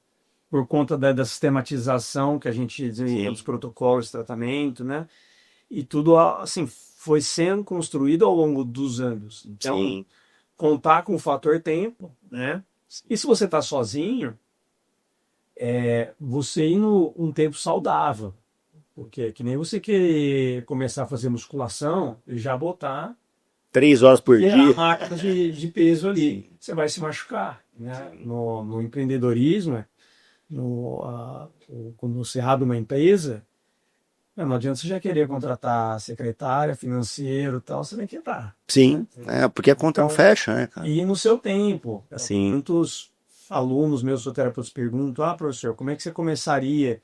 por conta da sistematização que a gente desenvolveu dos protocolos de tratamento, né? E tudo, assim, foi sendo construído ao longo dos anos. Então, contar com o fator tempo, né? E se você está sozinho, você ir um tempo saudável. Porque é que nem você querer começar a fazer musculação e já botar 3 horas por dia máquinas de peso ali. Você vai se machucar. Né? No empreendedorismo, quando você abre uma empresa, não adianta você já querer contratar secretária, financeiro e tal, você vai quebrar. Sim, porque a conta não fecha, né, cara? E no seu tempo. Sim. Muitos alunos meus, terapeutas, perguntam, professor, como é que você começaria?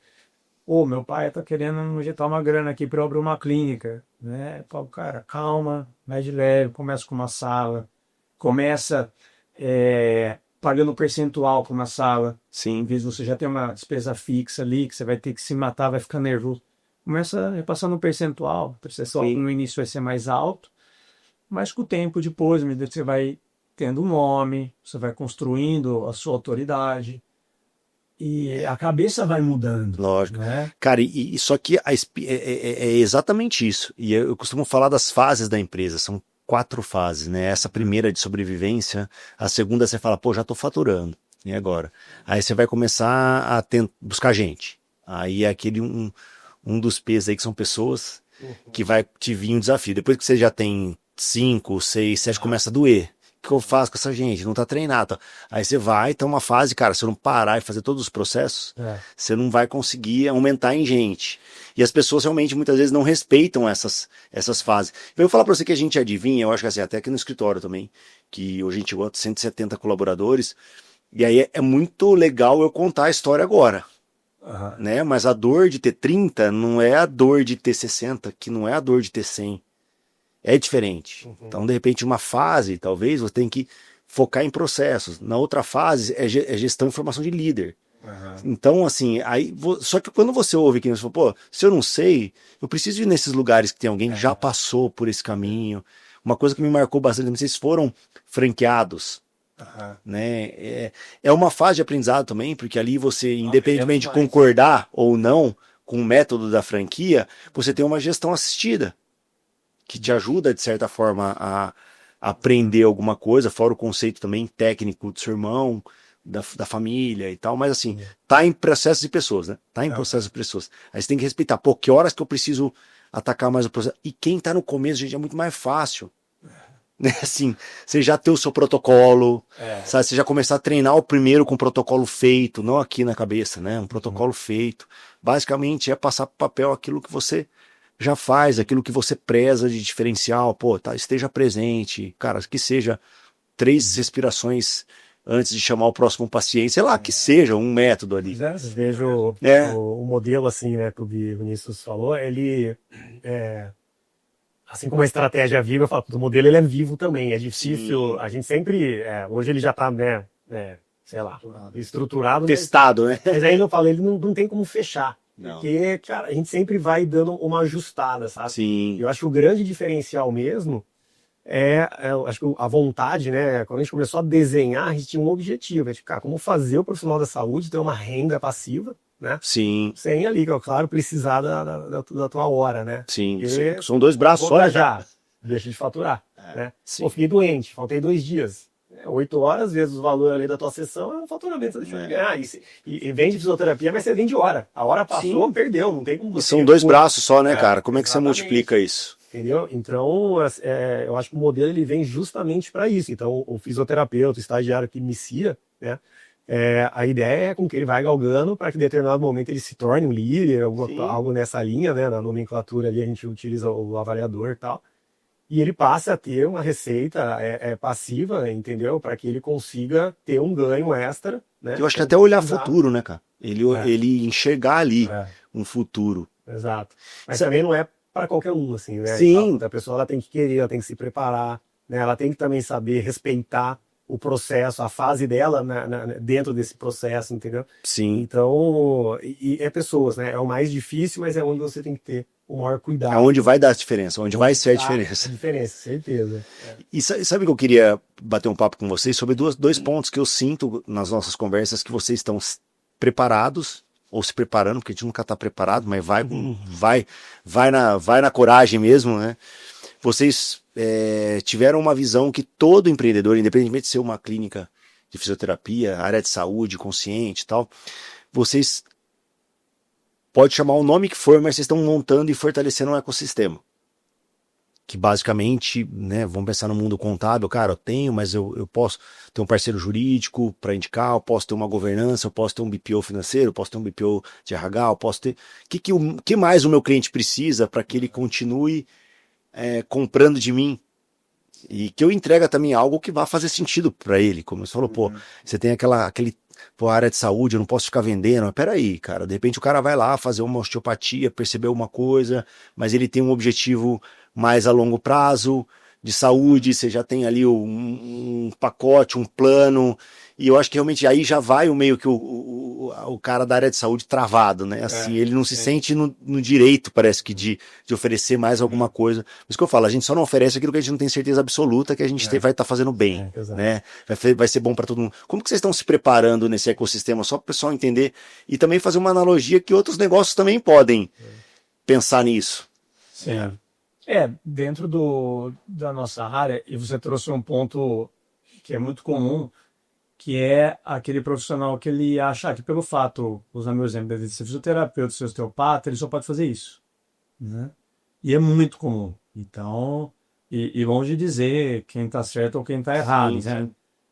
Meu pai tá querendo injetar uma grana aqui para eu abrir uma clínica, né? Falo, cara, calma, vai de leve, começa com uma sala, começa pagando percentual para uma sala. Sim. Em vez de você já ter uma despesa fixa ali, que você vai ter que se matar, vai ficar nervoso. Começa repassando um percentual, no início vai ser mais alto, mas com o tempo depois, à medida que você vai tendo um nome, você vai construindo a sua autoridade, e a cabeça vai mudando. Lógico. Né? Cara, e só que é exatamente isso. E eu costumo falar das fases da empresa. São 4 fases, né? Essa primeira de sobrevivência. A segunda você fala, já tô faturando. E agora? Aí você vai começar a buscar gente. Aí é aquele um dos P's aí que são pessoas que vai te vir um desafio. Depois que você já tem 5, 6, 7, começa a doer. O que eu faço com essa gente? Não tá treinado. Aí você vai, tá uma fase, cara, se eu não parar e fazer todos os processos, você não vai conseguir aumentar em gente. E as pessoas realmente muitas vezes não respeitam essas fases. Eu vou falar para você que a gente adivinha, eu acho que assim, até aqui no escritório também, que hoje a gente chegou a 170 colaboradores, e aí é muito legal eu contar a história agora. Né? Mas a dor de ter 30 não é a dor de ter 60, que não é a dor de ter 100. É diferente. Então, de repente, uma fase, talvez, você tem que focar em processos. Na outra fase, é gestão e formação de líder. Então, assim, aí, só que quando você ouve que você fala, pô, se eu não sei, eu preciso ir nesses lugares que tem alguém que já passou por esse caminho. Uma coisa que me marcou bastante, vocês foram franqueados. Né? É uma fase de aprendizado também, porque ali você, independentemente de concordar ou não com o método da franquia, você tem uma gestão assistida, que te ajuda, de certa forma, a aprender alguma coisa, fora o conceito também técnico do seu irmão, da família e tal, mas assim, tá em processo de pessoas, né? Tá em processo de pessoas. Aí você tem que respeitar, pô, que horas que eu preciso atacar mais o processo? E quem tá no começo, gente, é muito mais fácil. Né? Assim, você já ter o seu protocolo, sabe? Você já começar a treinar o primeiro com o protocolo feito, não aqui na cabeça, né? Um protocolo feito. Basicamente é passar para o papel aquilo que você já faz, aquilo que você preza de diferencial, pô, tá, esteja presente, cara, que seja 3 respirações antes de chamar o próximo paciente, sei lá, que seja um método ali. Vejo o modelo assim, né, que o Vinícius falou, ele assim como a estratégia viva, eu falo, o modelo ele é vivo também, é difícil, a gente sempre, hoje ele já está, né, sei lá, estruturado. Testado, né? Mas aí eu falo, ele não tem como fechar. Não. Porque, cara, a gente sempre vai dando uma ajustada, sabe? Sim. Eu acho que o grande diferencial mesmo eu acho que a vontade, né? Quando a gente começou a desenhar, a gente tinha um objetivo, é tipo, cara, como fazer o profissional da saúde ter uma renda passiva, né? Sim. Sem ali, claro, precisar da tua hora, né? Sim. Porque São 2 braços só, já deixa de faturar, né? Sim. Pô, fiquei doente, faltei 2 dias. 8 horas, vezes o valor ali da tua sessão, é um faturamento que você deixou de ganhar. E vende fisioterapia, mas você vende hora. A hora passou, perdeu, não tem como você... E são 2 braços só, né, cara? Como é que você multiplica isso? Entendeu? Então, eu acho que o modelo ele vem justamente para isso. Então, o fisioterapeuta, o estagiário que inicia, né? A ideia é com que ele vai galgando para que em determinado momento ele se torne um líder, algo nessa linha, né? Na nomenclatura ali a gente utiliza o avaliador e tal. E ele passa a ter uma receita passiva, entendeu? Para que ele consiga ter um ganho extra, né? Eu acho que até olhar futuro, né, cara? Ele enxergar ali um futuro. Exato. Mas também não é para qualquer um, assim, né? Sim. A pessoa ela tem que querer, ela tem que se preparar, né? Ela tem que também saber respeitar o processo, a fase dela dentro desse processo, entendeu? Sim. Então, é pessoas, né? É o mais difícil, mas é onde você tem que ter o maior cuidado. É onde vai dar a diferença, onde vai ser a diferença. Diferença, certeza. E sabe que eu queria bater um papo com vocês sobre dois pontos que eu sinto nas nossas conversas, que vocês estão preparados, ou se preparando, porque a gente nunca está preparado, mas vai na coragem mesmo, né? Vocês tiveram uma visão que todo empreendedor, independentemente de ser uma clínica de fisioterapia, área de saúde, consciente e tal, vocês pode chamar o nome que for, mas vocês estão montando e fortalecendo um ecossistema. Que basicamente, né, vamos pensar no mundo contábil, cara, eu tenho, mas eu posso ter um parceiro jurídico para indicar, eu posso ter uma governança, eu posso ter um BPO financeiro, eu posso ter um BPO de RH, eu posso ter... que mais o meu cliente precisa para que ele continue comprando de mim? E que eu entregue também algo que vá fazer sentido para ele, como você falou, pô, você tem aquele área de saúde, eu não posso ficar vendendo, mas peraí, cara, de repente o cara vai lá fazer uma osteopatia, perceber uma coisa, mas ele tem um objetivo mais a longo prazo, de saúde, você já tem ali um pacote, um plano, e eu acho que realmente aí já vai o meio que o cara da área de saúde travado, né? Assim, ele não se sente no direito, parece que, de oferecer mais alguma coisa. Por isso que eu falo, a gente só não oferece aquilo que a gente não tem certeza absoluta que a gente vai estar fazendo bem, né? Vai ser bom para todo mundo. Como que vocês estão se preparando nesse ecossistema, só para o pessoal entender, e também fazer uma analogia que outros negócios também podem pensar nisso? Sim. Dentro da nossa área, e você trouxe um ponto que é muito comum, que é aquele profissional que ele acha que pelo fato, usar meu exemplo, de ser fisioterapeuta, ser osteopata, ele só pode fazer isso, né? E é muito comum. Então, e longe de dizer quem está certo ou quem está errado, né?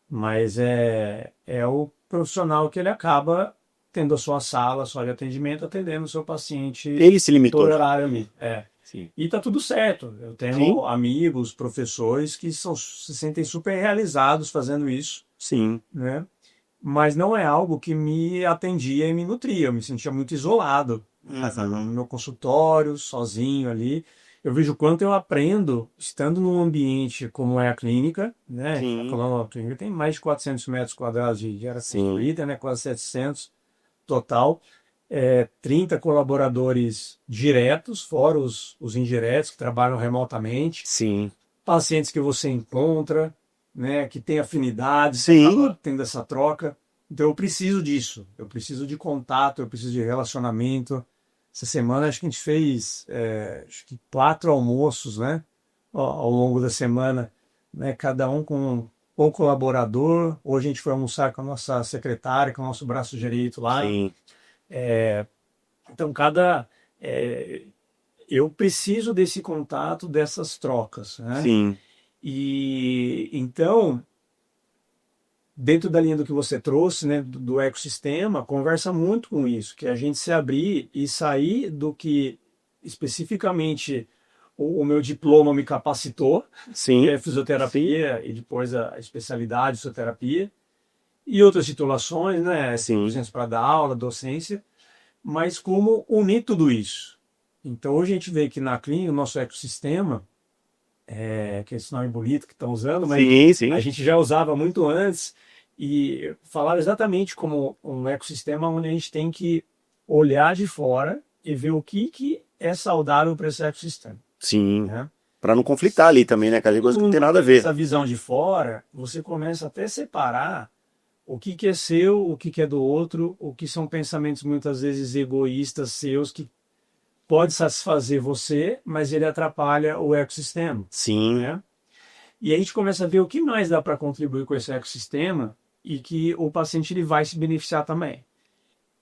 Mas é o profissional que ele acaba tendo a sua sala só de atendimento, atendendo o seu paciente. Ele se limitou. Todo horário ali. Sim. E tá tudo certo. Eu tenho amigos, professores que se sentem super realizados fazendo isso. Sim. Né? Mas não é algo que me atendia e me nutria. Eu me sentia muito isolado no meu consultório, sozinho ali. Eu vejo o quanto eu aprendo estando num ambiente como é a clínica, né? A clínica tem mais de 400 metros quadrados de área construída, né? Quase 700 total. 30 colaboradores diretos, fora os indiretos que trabalham remotamente. Sim. Pacientes que você encontra, né? Que tem afinidades, tendo essa troca. Então eu preciso disso. Eu preciso de contato, eu preciso de relacionamento. Essa semana acho que a gente fez acho que 4 almoços, né? Ao longo da semana, né? Cada um com um colaborador. Hoje a gente foi almoçar com a nossa secretária, com o nosso braço direito lá. Sim. Então eu preciso desse contato, dessas trocas, né? Sim. E então, dentro da linha do que você trouxe, né, do ecossistema, conversa muito com isso, que é a gente se abrir e sair do que especificamente o meu diploma me capacitou, Sim. que é fisioterapia e depois a especialidade de fisioterapia, e outras titulações, né, para dar aula, docência, mas como unir tudo isso. Então hoje a gente vê que na clínica, o nosso ecossistema, que é esse nome bonito que estão usando, mas a gente já usava muito antes, e falar exatamente como um ecossistema onde a gente tem que olhar de fora e ver o que é saudável para esse ecossistema. Sim. Né? Para não conflitar ali também, né? Cada coisa que não tem nada a ver. Essa visão de fora, você começa até a separar o que é seu, o que é do outro, o que são pensamentos muitas vezes egoístas seus que pode satisfazer você, mas ele atrapalha o ecossistema. Sim. Né? E a gente começa a ver o que mais dá para contribuir com esse ecossistema e que o paciente ele vai se beneficiar também.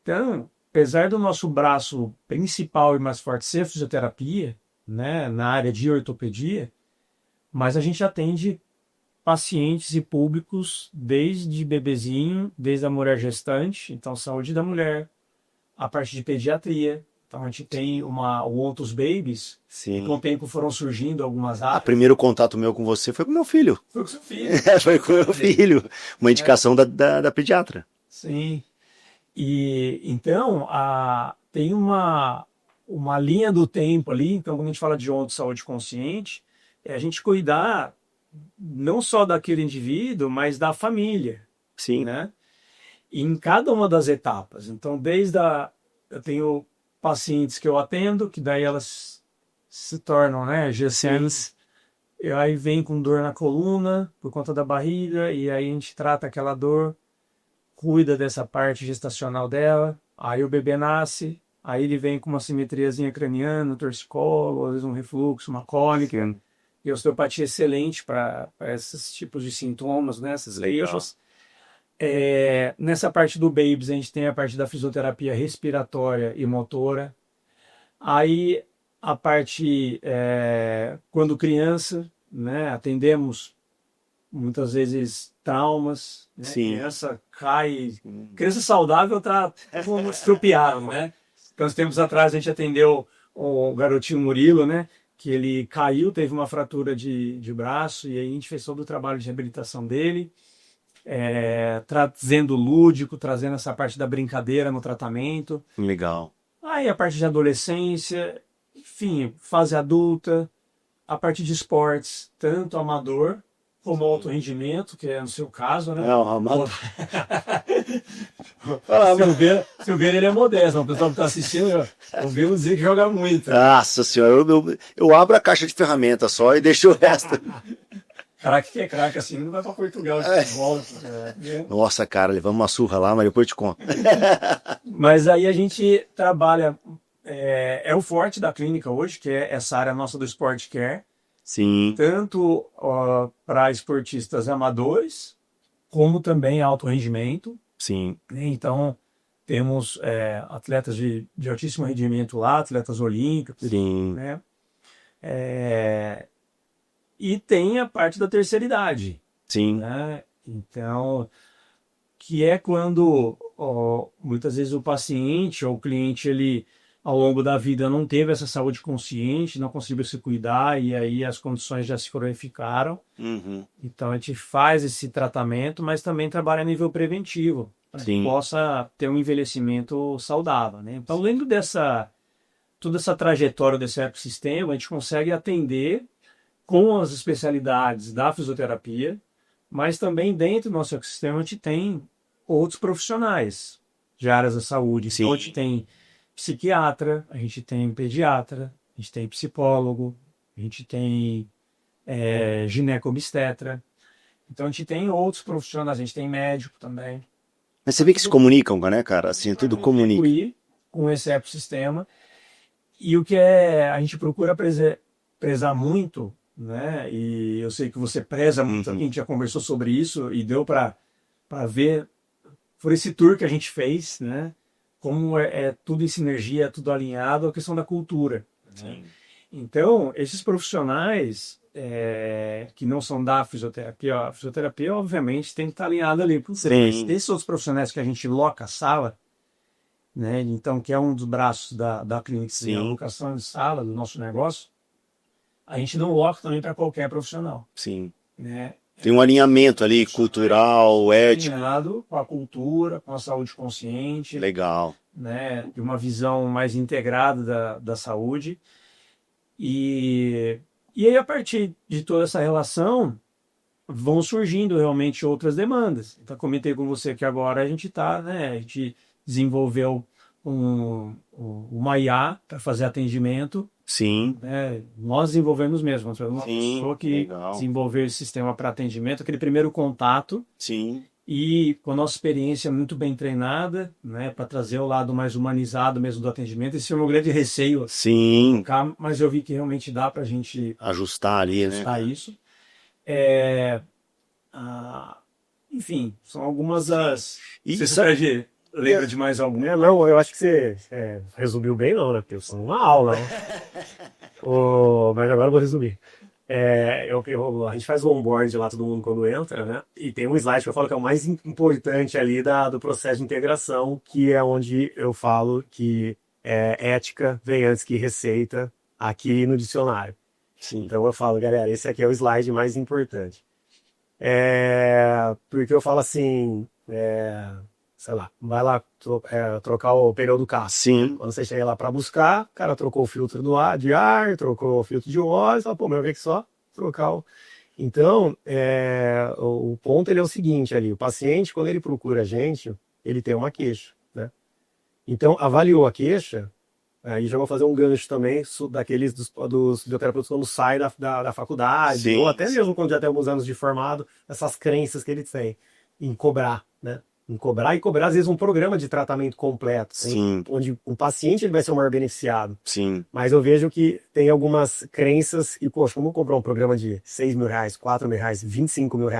Então, apesar do nosso braço principal e mais forte ser a fisioterapia, né, na área de ortopedia, mas a gente atende pacientes e públicos desde bebezinho, desde a mulher gestante, então saúde da mulher, a parte de pediatria. Então a gente tem o Ontos Babies, Sim. E com o tempo foram surgindo algumas áreas. O primeiro contato meu com você foi com meu filho. Foi com seu filho. Foi com meu filho. Uma indicação da pediatra. Sim. E então tem uma linha do tempo ali. Então quando a gente fala de Ontos Saúde Consciente, é a gente cuidar não só daquele indivíduo, mas da família. Sim. Né? E em cada uma das etapas. Então eu tenho pacientes que eu atendo, que daí elas se tornam, né, GCMs, e aí vem com dor na coluna, por conta da barriga, e aí a gente trata aquela dor, cuida dessa parte gestacional dela, aí o bebê nasce, aí ele vem com uma simetriazinha craniana, um torcicolo, às vezes um refluxo, uma cólica, e osteopatia excelente para esses tipos de sintomas, né, essas queixas. Nessa parte do Babies, a gente tem a parte da fisioterapia respiratória e motora. Aí a parte, quando criança, né, atendemos muitas vezes traumas. Né? Sim. Criança cai. Criança saudável está estrupiado, né? Então, uns tempos atrás a gente atendeu o garotinho Murilo, né? Que ele caiu, teve uma fratura de braço, e aí a gente fez todo o trabalho de reabilitação dele. Trazendo lúdico, trazendo essa parte da brincadeira no tratamento. Legal. Aí a parte de adolescência, enfim, fase adulta, a parte de esportes, tanto amador como alto rendimento, que é no seu caso, né? Não, amador. Silveira, ele é modesto, o pessoal que está assistindo, eu vi dizer que joga muito. Nossa senhora, eu abro a caixa de ferramentas só e deixo o resto. Craque que é craque, assim, não vai para Portugal de futebol. Nossa, cara, levamos uma surra lá, mas depois eu te conto. Mas aí a gente trabalha, o forte da clínica hoje, que é essa área nossa do Sport Care. Sim. Tanto para esportistas amadores, como também alto rendimento. Sim. Então, temos atletas de altíssimo rendimento lá, atletas olímpicos. Sim. Né? E tem a parte da terceira idade. Sim. Né? Então, que é quando muitas vezes o paciente ou o cliente, ele ao longo da vida não teve essa saúde consciente, não conseguiu se cuidar e aí as condições já se cronificaram. Então a gente faz esse tratamento, mas também trabalha a nível preventivo, para que possa ter um envelhecimento saudável, né? Então, além toda essa trajetória desse ecossistema, a gente consegue atender com as especialidades da fisioterapia, mas também dentro do nosso ecossistema a gente tem outros profissionais de áreas da saúde. Então, a gente tem psiquiatra, a gente tem pediatra, a gente tem psicólogo, a gente tem ginecobstetra. Então a gente tem outros profissionais, a gente tem médico também. Mas você vê que se comunicam, né, cara? Assim, tudo comunica. Com esse ecossistema. E o que a gente procura prezar muito, né? E eu sei que você preza muito, a gente já conversou sobre isso e deu para ver por esse tour que a gente fez, né? Como é tudo em sinergia, é tudo alinhado à questão da cultura. Né? Então, esses profissionais que não são da fisioterapia, a fisioterapia, obviamente, tem que estar alinhada ali com você. Esses outros profissionais que a gente loca a sala, né? Então, que é um dos braços da clínica, a locação de sala do nosso negócio, a gente não loca também para qualquer profissional. Né? Tem um alinhamento ali, cultural, ético. Alinhado com a cultura, com a saúde consciente. Legal. Né? De uma visão mais integrada da saúde. E aí, a partir de toda essa relação, vão surgindo realmente outras demandas. Então, comentei com você que agora a gente está, né? A gente desenvolveu uma IA para fazer atendimento. Né? Nós desenvolvemos mesmo. Uma pessoa que desenvolveu esse sistema para atendimento, aquele primeiro contato. E com a nossa experiência muito bem treinada, né, para trazer o lado mais humanizado mesmo do atendimento. Esse é o meu grande receio. Mas eu vi que realmente dá para a gente ajustar ali, ajustar isso. Enfim, são algumas das... Você, Sérgio, lembra de mais alguma? Não, eu acho que você resumiu bem, não, né? Porque eu sou uma aula, né? Mas agora eu vou resumir. A gente faz o onboard lá, todo mundo quando entra, né? E tem um slide que eu falo que é o mais importante ali do processo de integração, que é onde eu falo que ética vem antes que receita aqui no dicionário. Então eu falo, galera, esse aqui é o slide mais importante. Porque eu falo assim, sei lá, vai lá trocar o pneu do carro. Quando você chega lá para buscar, o cara trocou o filtro de ar, trocou o filtro de óleo, fala, pô, meu, vem que só trocar o... Então, o ponto ele é o seguinte ali, o paciente, quando ele procura a gente, ele tem uma queixa, né? Então, avaliou a queixa, aí já vou fazer um gancho também daqueles dos fisioterapeutas quando sai da faculdade, ou até mesmo quando já tem alguns anos de formado, essas crenças que ele tem em cobrar, né? Em cobrar, às vezes, um programa de tratamento completo, onde o paciente ele vai ser o maior beneficiado. Mas eu vejo que tem algumas crenças, e, poxa, como cobrar um programa de R$6 mil, R$4 mil, R$25 mil?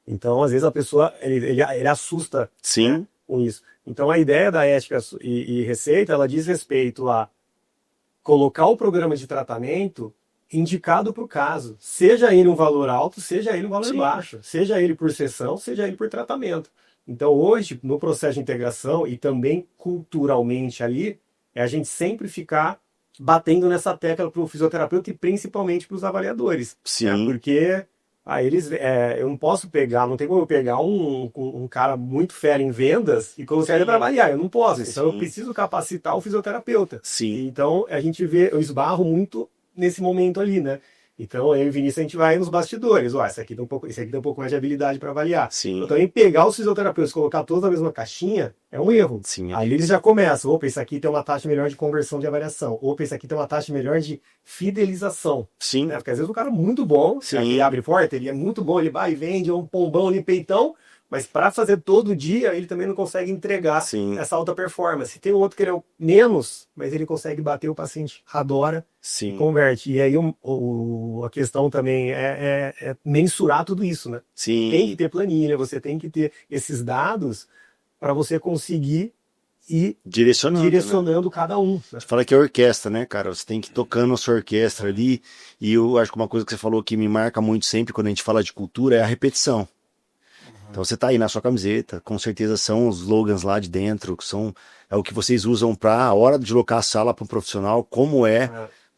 Então, às vezes, a pessoa, ele assusta né, com isso. Então, a ideia da ética e receita, ela diz respeito a colocar o programa de tratamento indicado para o caso. Seja ele um valor alto, seja ele um valor baixo. Seja ele por sessão, seja ele por tratamento. Então, hoje, no processo de integração e também culturalmente ali, é a gente sempre ficar batendo nessa tecla para o fisioterapeuta e principalmente para os avaliadores. Né? Porque eu não posso não tem como eu pegar um cara muito fera em vendas e colocar ele para avaliar. Eu não posso. Então, eu preciso capacitar o fisioterapeuta. Então, a gente eu esbarro muito nesse momento ali, né? Então, eu e o Vinícius, a gente vai nos bastidores. Esse aqui tem um pouco mais de habilidade para avaliar. Então, também pegar os fisioterapeutas e colocar todos na mesma caixinha é um erro. Aí eles já começam. Opa, esse aqui tem uma taxa melhor de conversão de avaliação. Opa, esse aqui tem uma taxa melhor de fidelização. Né? Porque às vezes o cara é muito bom, ele abre porta, ele é muito bom, ele vai e vende, é um pombão ali, peitão, mas para fazer todo dia, ele também não consegue entregar essa alta performance. Tem outro que ele é menos, mas ele consegue bater, o paciente adora e converte. E aí a questão também é mensurar tudo isso, né? Tem que ter planilha, você tem que ter esses dados para você conseguir ir direcionando cada um. Né? Você fala que é orquestra, né, cara? Você tem que ir tocando a sua orquestra ali. E eu acho que uma coisa que você falou que me marca muito sempre quando a gente fala de cultura é a repetição. Então você tá aí na sua camiseta, com certeza são os slogans lá de dentro, que é o que vocês usam para a hora de locar a sala para um profissional, como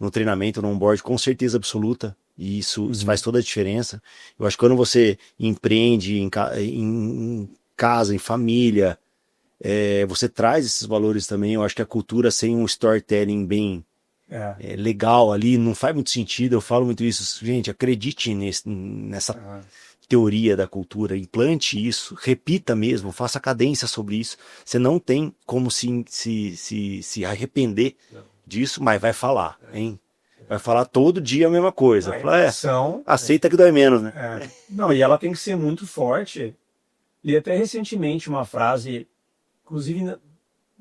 no treinamento, no onboard, com certeza absoluta. E isso faz toda a diferença. Eu acho que quando você empreende em casa, em família, você traz esses valores também. Eu acho que a cultura sem um storytelling bem legal ali não faz muito sentido. Eu falo muito isso. Gente, acredite nessa teoria da cultura, implante isso, repita mesmo, faça cadência sobre isso. Você não tem como se arrepender disso, mas vai falar, hein? Vai falar todo dia a mesma coisa. Aceita que dói menos, né? Não, e ela tem que ser muito forte. E até recentemente uma frase, inclusive,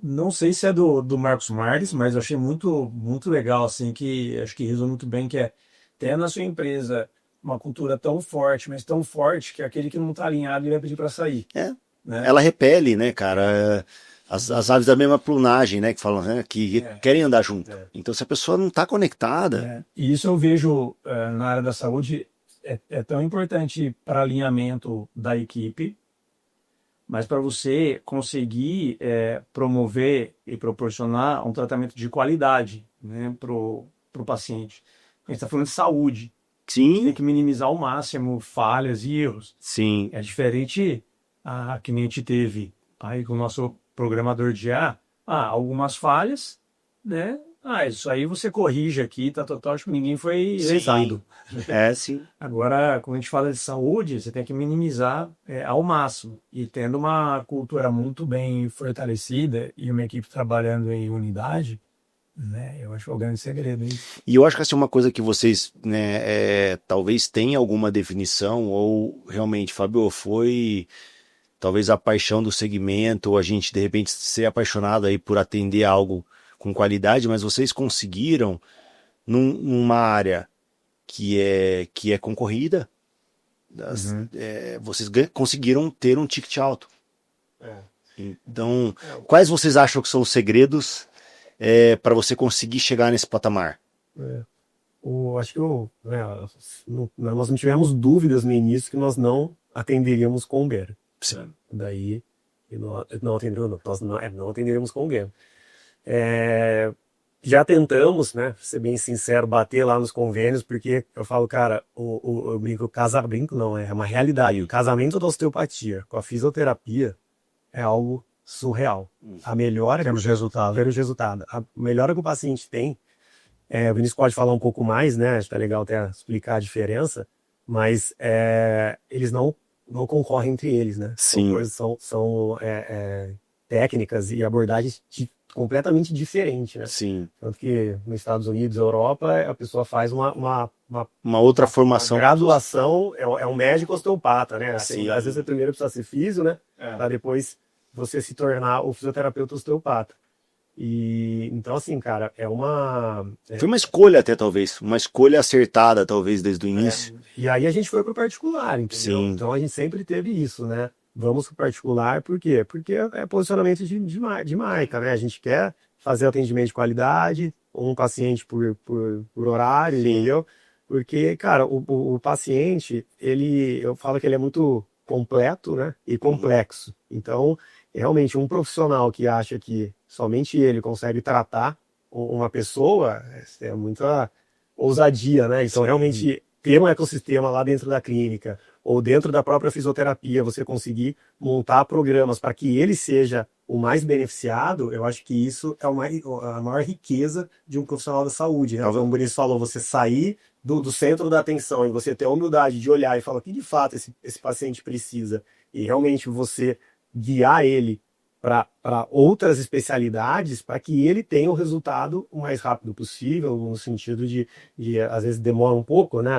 não sei se é do Marcos Marques, mas eu achei muito, muito legal, assim, que acho que resume muito bem, que é ter na sua empresa uma cultura tão forte, mas tão forte, que aquele que não está alinhado, ele vai pedir para sair. Né? Ela repele, né, cara? As aves da mesma plumagem, né, que falam, né, que querem andar junto. Então, se a pessoa não está conectada... E isso eu vejo na área da saúde, é tão importante para alinhamento da equipe, mas para você conseguir promover e proporcionar um tratamento de qualidade, né, para o paciente. A gente está falando de saúde. Sim. Tem que minimizar ao máximo falhas e erros. Sim. É diferente que nem a gente teve aí com o nosso programador de IA, algumas falhas, né? Isso aí você corrige aqui, tá total, acho que ninguém foi lesado. Sim. Agora, quando a gente fala de saúde, você tem que minimizar ao máximo. E tendo uma cultura muito bem fortalecida e uma equipe trabalhando em unidade, né? Eu acho que é o grande segredo. Hein? E eu acho que assim, uma coisa que vocês, né, talvez tenham alguma definição, ou realmente, Fábio, foi... talvez a paixão do segmento, ou a gente de repente ser apaixonado aí por atender algo com qualidade, mas vocês conseguiram numa área que é concorrida, vocês conseguiram ter um ticket alto. Então, quais vocês acham que são os segredos para você conseguir chegar nesse patamar? Acho que nós não tivemos dúvidas no início que nós não atenderíamos com o Uber. Sim. Daí não atenderíamos com o Uber. Já tentamos, né, ser bem sincero, bater lá nos convênios, porque eu falo, cara, eu brinco, é uma realidade. O casamento da osteopatia com a fisioterapia é algo surreal. A melhora Temos resultado. A melhora que o paciente tem, o Vinícius pode falar um pouco mais, né, acho que tá legal até explicar a diferença, mas eles não concorrem entre eles, né? Sim. São técnicas e abordagens completamente diferentes, né? Sim. Tanto que nos Estados Unidos, Europa, a pessoa faz uma outra formação. Graduação, é um médico osteopata, né? Sim. Às vezes você primeiro precisa ser físio, né? Para depois você se tornar o fisioterapeuta osteopata. E então, assim, cara, Foi uma escolha até, talvez. Uma escolha acertada, talvez, desde o início. E aí a gente foi pro particular, entendeu? Sim. Então a gente sempre teve isso, né? Vamos pro particular, por quê? Porque é posicionamento de marca, né? A gente quer fazer atendimento de qualidade, um paciente por horário, Sim. entendeu? Porque, cara, o paciente, eu falo que ele é muito completo, né? E complexo. Então, realmente, um profissional que acha que somente ele consegue tratar uma pessoa é muita ousadia, né? Então, realmente, ter um ecossistema lá dentro da clínica ou dentro da própria fisioterapia, você conseguir montar programas para que ele seja o mais beneficiado, eu acho que isso é a maior riqueza de um profissional da saúde, né? Como o Vinícius falou, você sair do centro da atenção e você ter a humildade de olhar e falar o que de fato esse paciente precisa e realmente você guiar ele para outras especialidades para que ele tenha o resultado o mais rápido possível, no sentido de às vezes demora um pouco, né?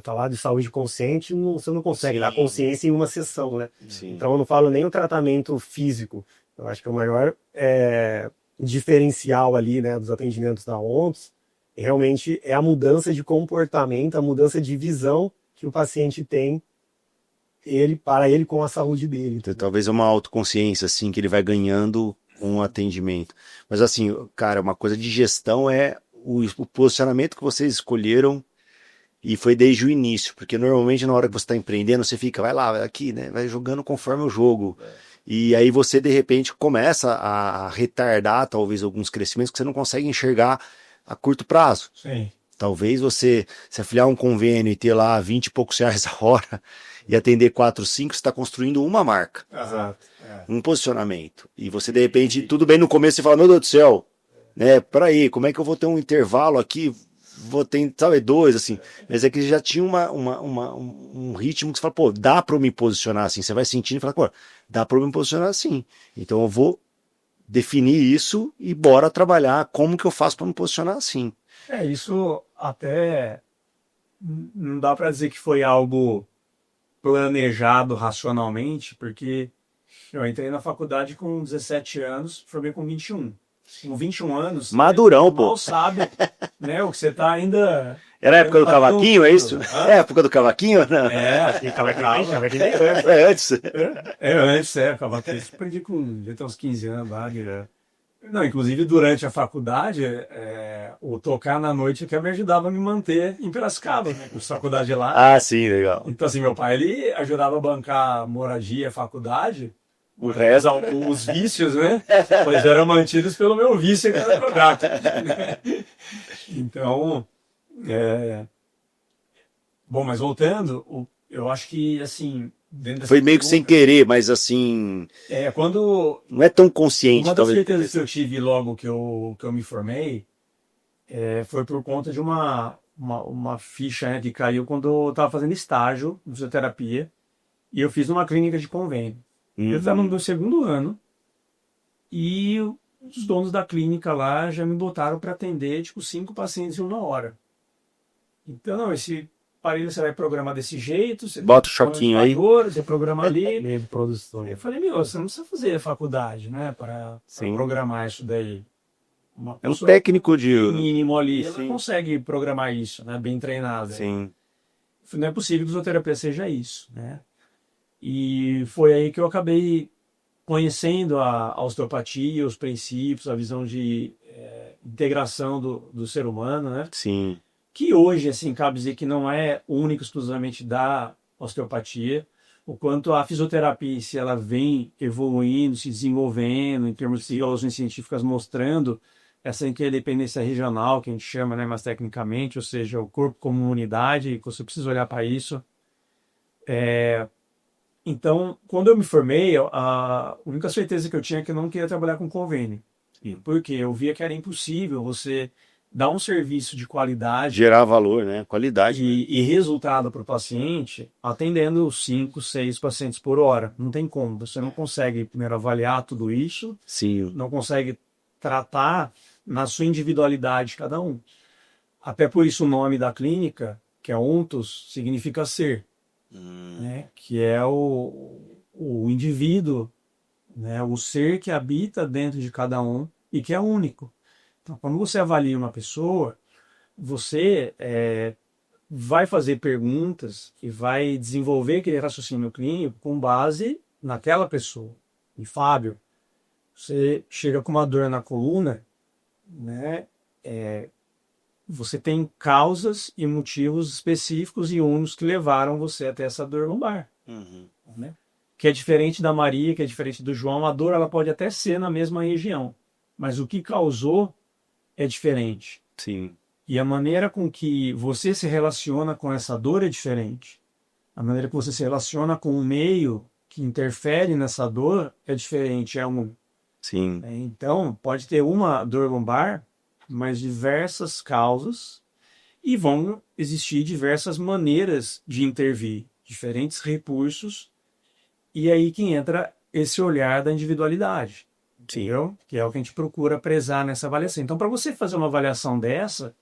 Falar de saúde consciente, você não consegue dar consciência em uma sessão, né? Sim. Então eu não falo nem o tratamento físico. Eu acho que o maior diferencial ali, né, dos atendimentos da ONTS realmente é a mudança de comportamento, a mudança de visão que o paciente tem para ele com a saúde dele. Então, talvez uma autoconsciência, assim, que ele vai ganhando com o atendimento. Mas assim, cara, uma coisa de gestão é o posicionamento que vocês escolheram E foi desde o início, porque normalmente na hora que você está empreendendo, você fica, vai lá, vai aqui, né? Vai jogando conforme o jogo. E aí você, de repente, começa a retardar, talvez, alguns crescimentos que você não consegue enxergar a curto prazo. Sim. Talvez você se afiliar a um convênio e ter lá 20 e poucos reais a hora e atender 4, 5, você está construindo uma marca. Exato. Um posicionamento. E você, de repente, tudo bem no começo, você fala, meu Deus do céu, né? Peraí, como é que eu vou ter um intervalo aqui? Vou ter, sabe, 2, assim. Mas é que já tinha um ritmo que você fala, pô, dá para eu me posicionar assim. Você vai sentindo e fala, pô, dá para eu me posicionar assim. Então eu vou definir isso e bora trabalhar como que eu faço para me posicionar assim. Isso até não dá para dizer que foi algo planejado racionalmente, porque eu entrei na faculdade com 17 anos, formei com 21. Com 21 anos, madurão, pô. Mal sabe, né, o que você tá ainda... Era a época do cavaquinho, é isso? É a época do cavaquinho? Não? Cavaquinho é antes. Antes, cavaquinho. Eu aprendi com já tem uns 15 anos lá. Não, inclusive durante a faculdade, o tocar na noite que me ajudava a me manter em Piracicaba, né? Com a faculdade lá. Ah, sim, legal. Então, assim, meu pai, ele ajudava a bancar moradia, faculdade. O resto... Os vícios, né? Pois eram mantidos pelo meu vício, que era jogar. Então, bom, mas voltando, eu acho que, assim... Foi meio que sem querer, mas assim... quando... Não é tão consciente, uma das talvez. certezas que eu tive logo que eu me formei foi por conta de uma ficha, né, que caiu quando eu estava fazendo estágio de fisioterapia e eu fiz numa clínica de convênio. Eu estava no meu segundo ano e os donos da clínica lá já me botaram para atender, tipo, 5 pacientes em 1 hora. Então, não, esse aparelho você vai programar desse jeito, você bota o choquinho aí, você programa ali. Meio de produção. Eu falei, você não precisa fazer faculdade, né, para programar isso daí. É um técnico de... mínimo ali, ela consegue programar isso, né, bem treinado. Sim. Não é possível que a fisioterapia seja isso, né? E foi aí que eu acabei conhecendo a osteopatia, os princípios, a visão de integração do ser humano, né? Sim. Que hoje, assim, cabe dizer que não é único exclusivamente da osteopatia, o quanto a fisioterapia em si, ela vem evoluindo, se desenvolvendo, em termos de soluções científicas, mostrando essa interdependência regional, que a gente chama, né, mais tecnicamente, ou seja, o corpo como unidade, que você precisa olhar para isso. Então, quando eu me formei, a única certeza que eu tinha é que eu não queria trabalhar com convênio. Porque eu via que era impossível você dar um serviço de qualidade... gerar valor, né? Qualidade. E resultado para o paciente atendendo 5, 6 pacientes por hora. Não tem como. Você não consegue, primeiro, avaliar tudo isso. Sim. Não consegue tratar na sua individualidade cada um. Até por isso o nome da clínica, que é Ontos, significa ser. Né? Que é o indivíduo, né? O ser que habita dentro de cada um e que é único. Então, quando você avalia uma pessoa, você vai fazer perguntas e vai desenvolver aquele raciocínio clínico com base naquela pessoa. E Fábio, você chega com uma dor na coluna, né? Você tem causas e motivos específicos e únicos que levaram você até essa dor lombar. Né? Que é diferente da Maria, que é diferente do João. A dor ela pode até ser na mesma região, mas o que causou é diferente. Sim. E a maneira com que você se relaciona com essa dor é diferente. A maneira que você se relaciona com o meio que interfere nessa dor é diferente. Sim. Então, pode ter uma dor lombar, mas diversas causas, e vão existir diversas maneiras de intervir, diferentes recursos, e aí que entra esse olhar da individualidade. Entendeu? Que é o que a gente procura prezar nessa avaliação. Então, para você fazer uma avaliação dessa,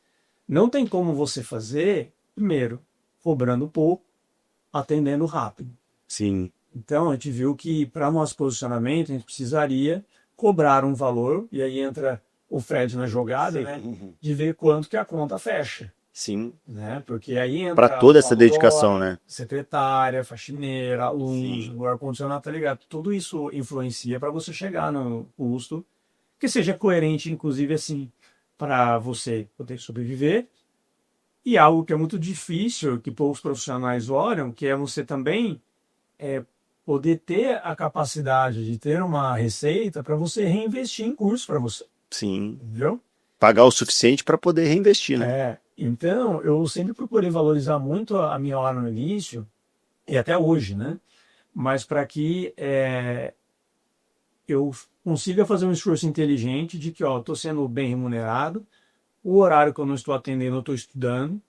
não tem como você fazer, primeiro, cobrando pouco, atendendo rápido. Sim. Então, a gente viu que para nosso posicionamento, a gente precisaria cobrar um valor, e aí entra o Fred na jogada, né, de ver quanto que a conta fecha. Sim. Né? Porque aí entra... Para toda essa dedicação, né? Secretária, faxineira, alunos, o ar-condicionado, tá ligado? Tudo isso influencia para você chegar no custo que seja coerente, inclusive, assim, para você poder sobreviver E algo que é muito difícil, que poucos profissionais olham, que é você também poder ter a capacidade de ter uma receita para você reinvestir em curso para você. Sim. Entendeu? Pagar o suficiente para poder reinvestir, né? Então, eu sempre procurei valorizar muito a minha hora no início, e até hoje, né? Mas para que eu consiga fazer um esforço inteligente de que, ó, estou sendo bem remunerado, o horário que eu não estou atendendo, eu estou estudando.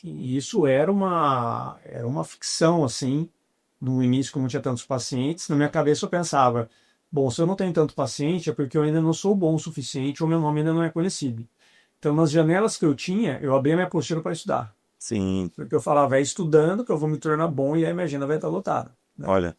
E isso era uma ficção, assim, no início, como não tinha tantos pacientes. Na minha cabeça eu pensava, bom, se eu não tenho tanto paciente é porque eu ainda não sou bom o suficiente ou meu nome ainda não é conhecido. Então, nas janelas que eu tinha, eu abria minha apostila para estudar. Sim. Porque eu falava, é estudando que eu vou me tornar bom e aí minha agenda vai estar lotada. Né? Olha.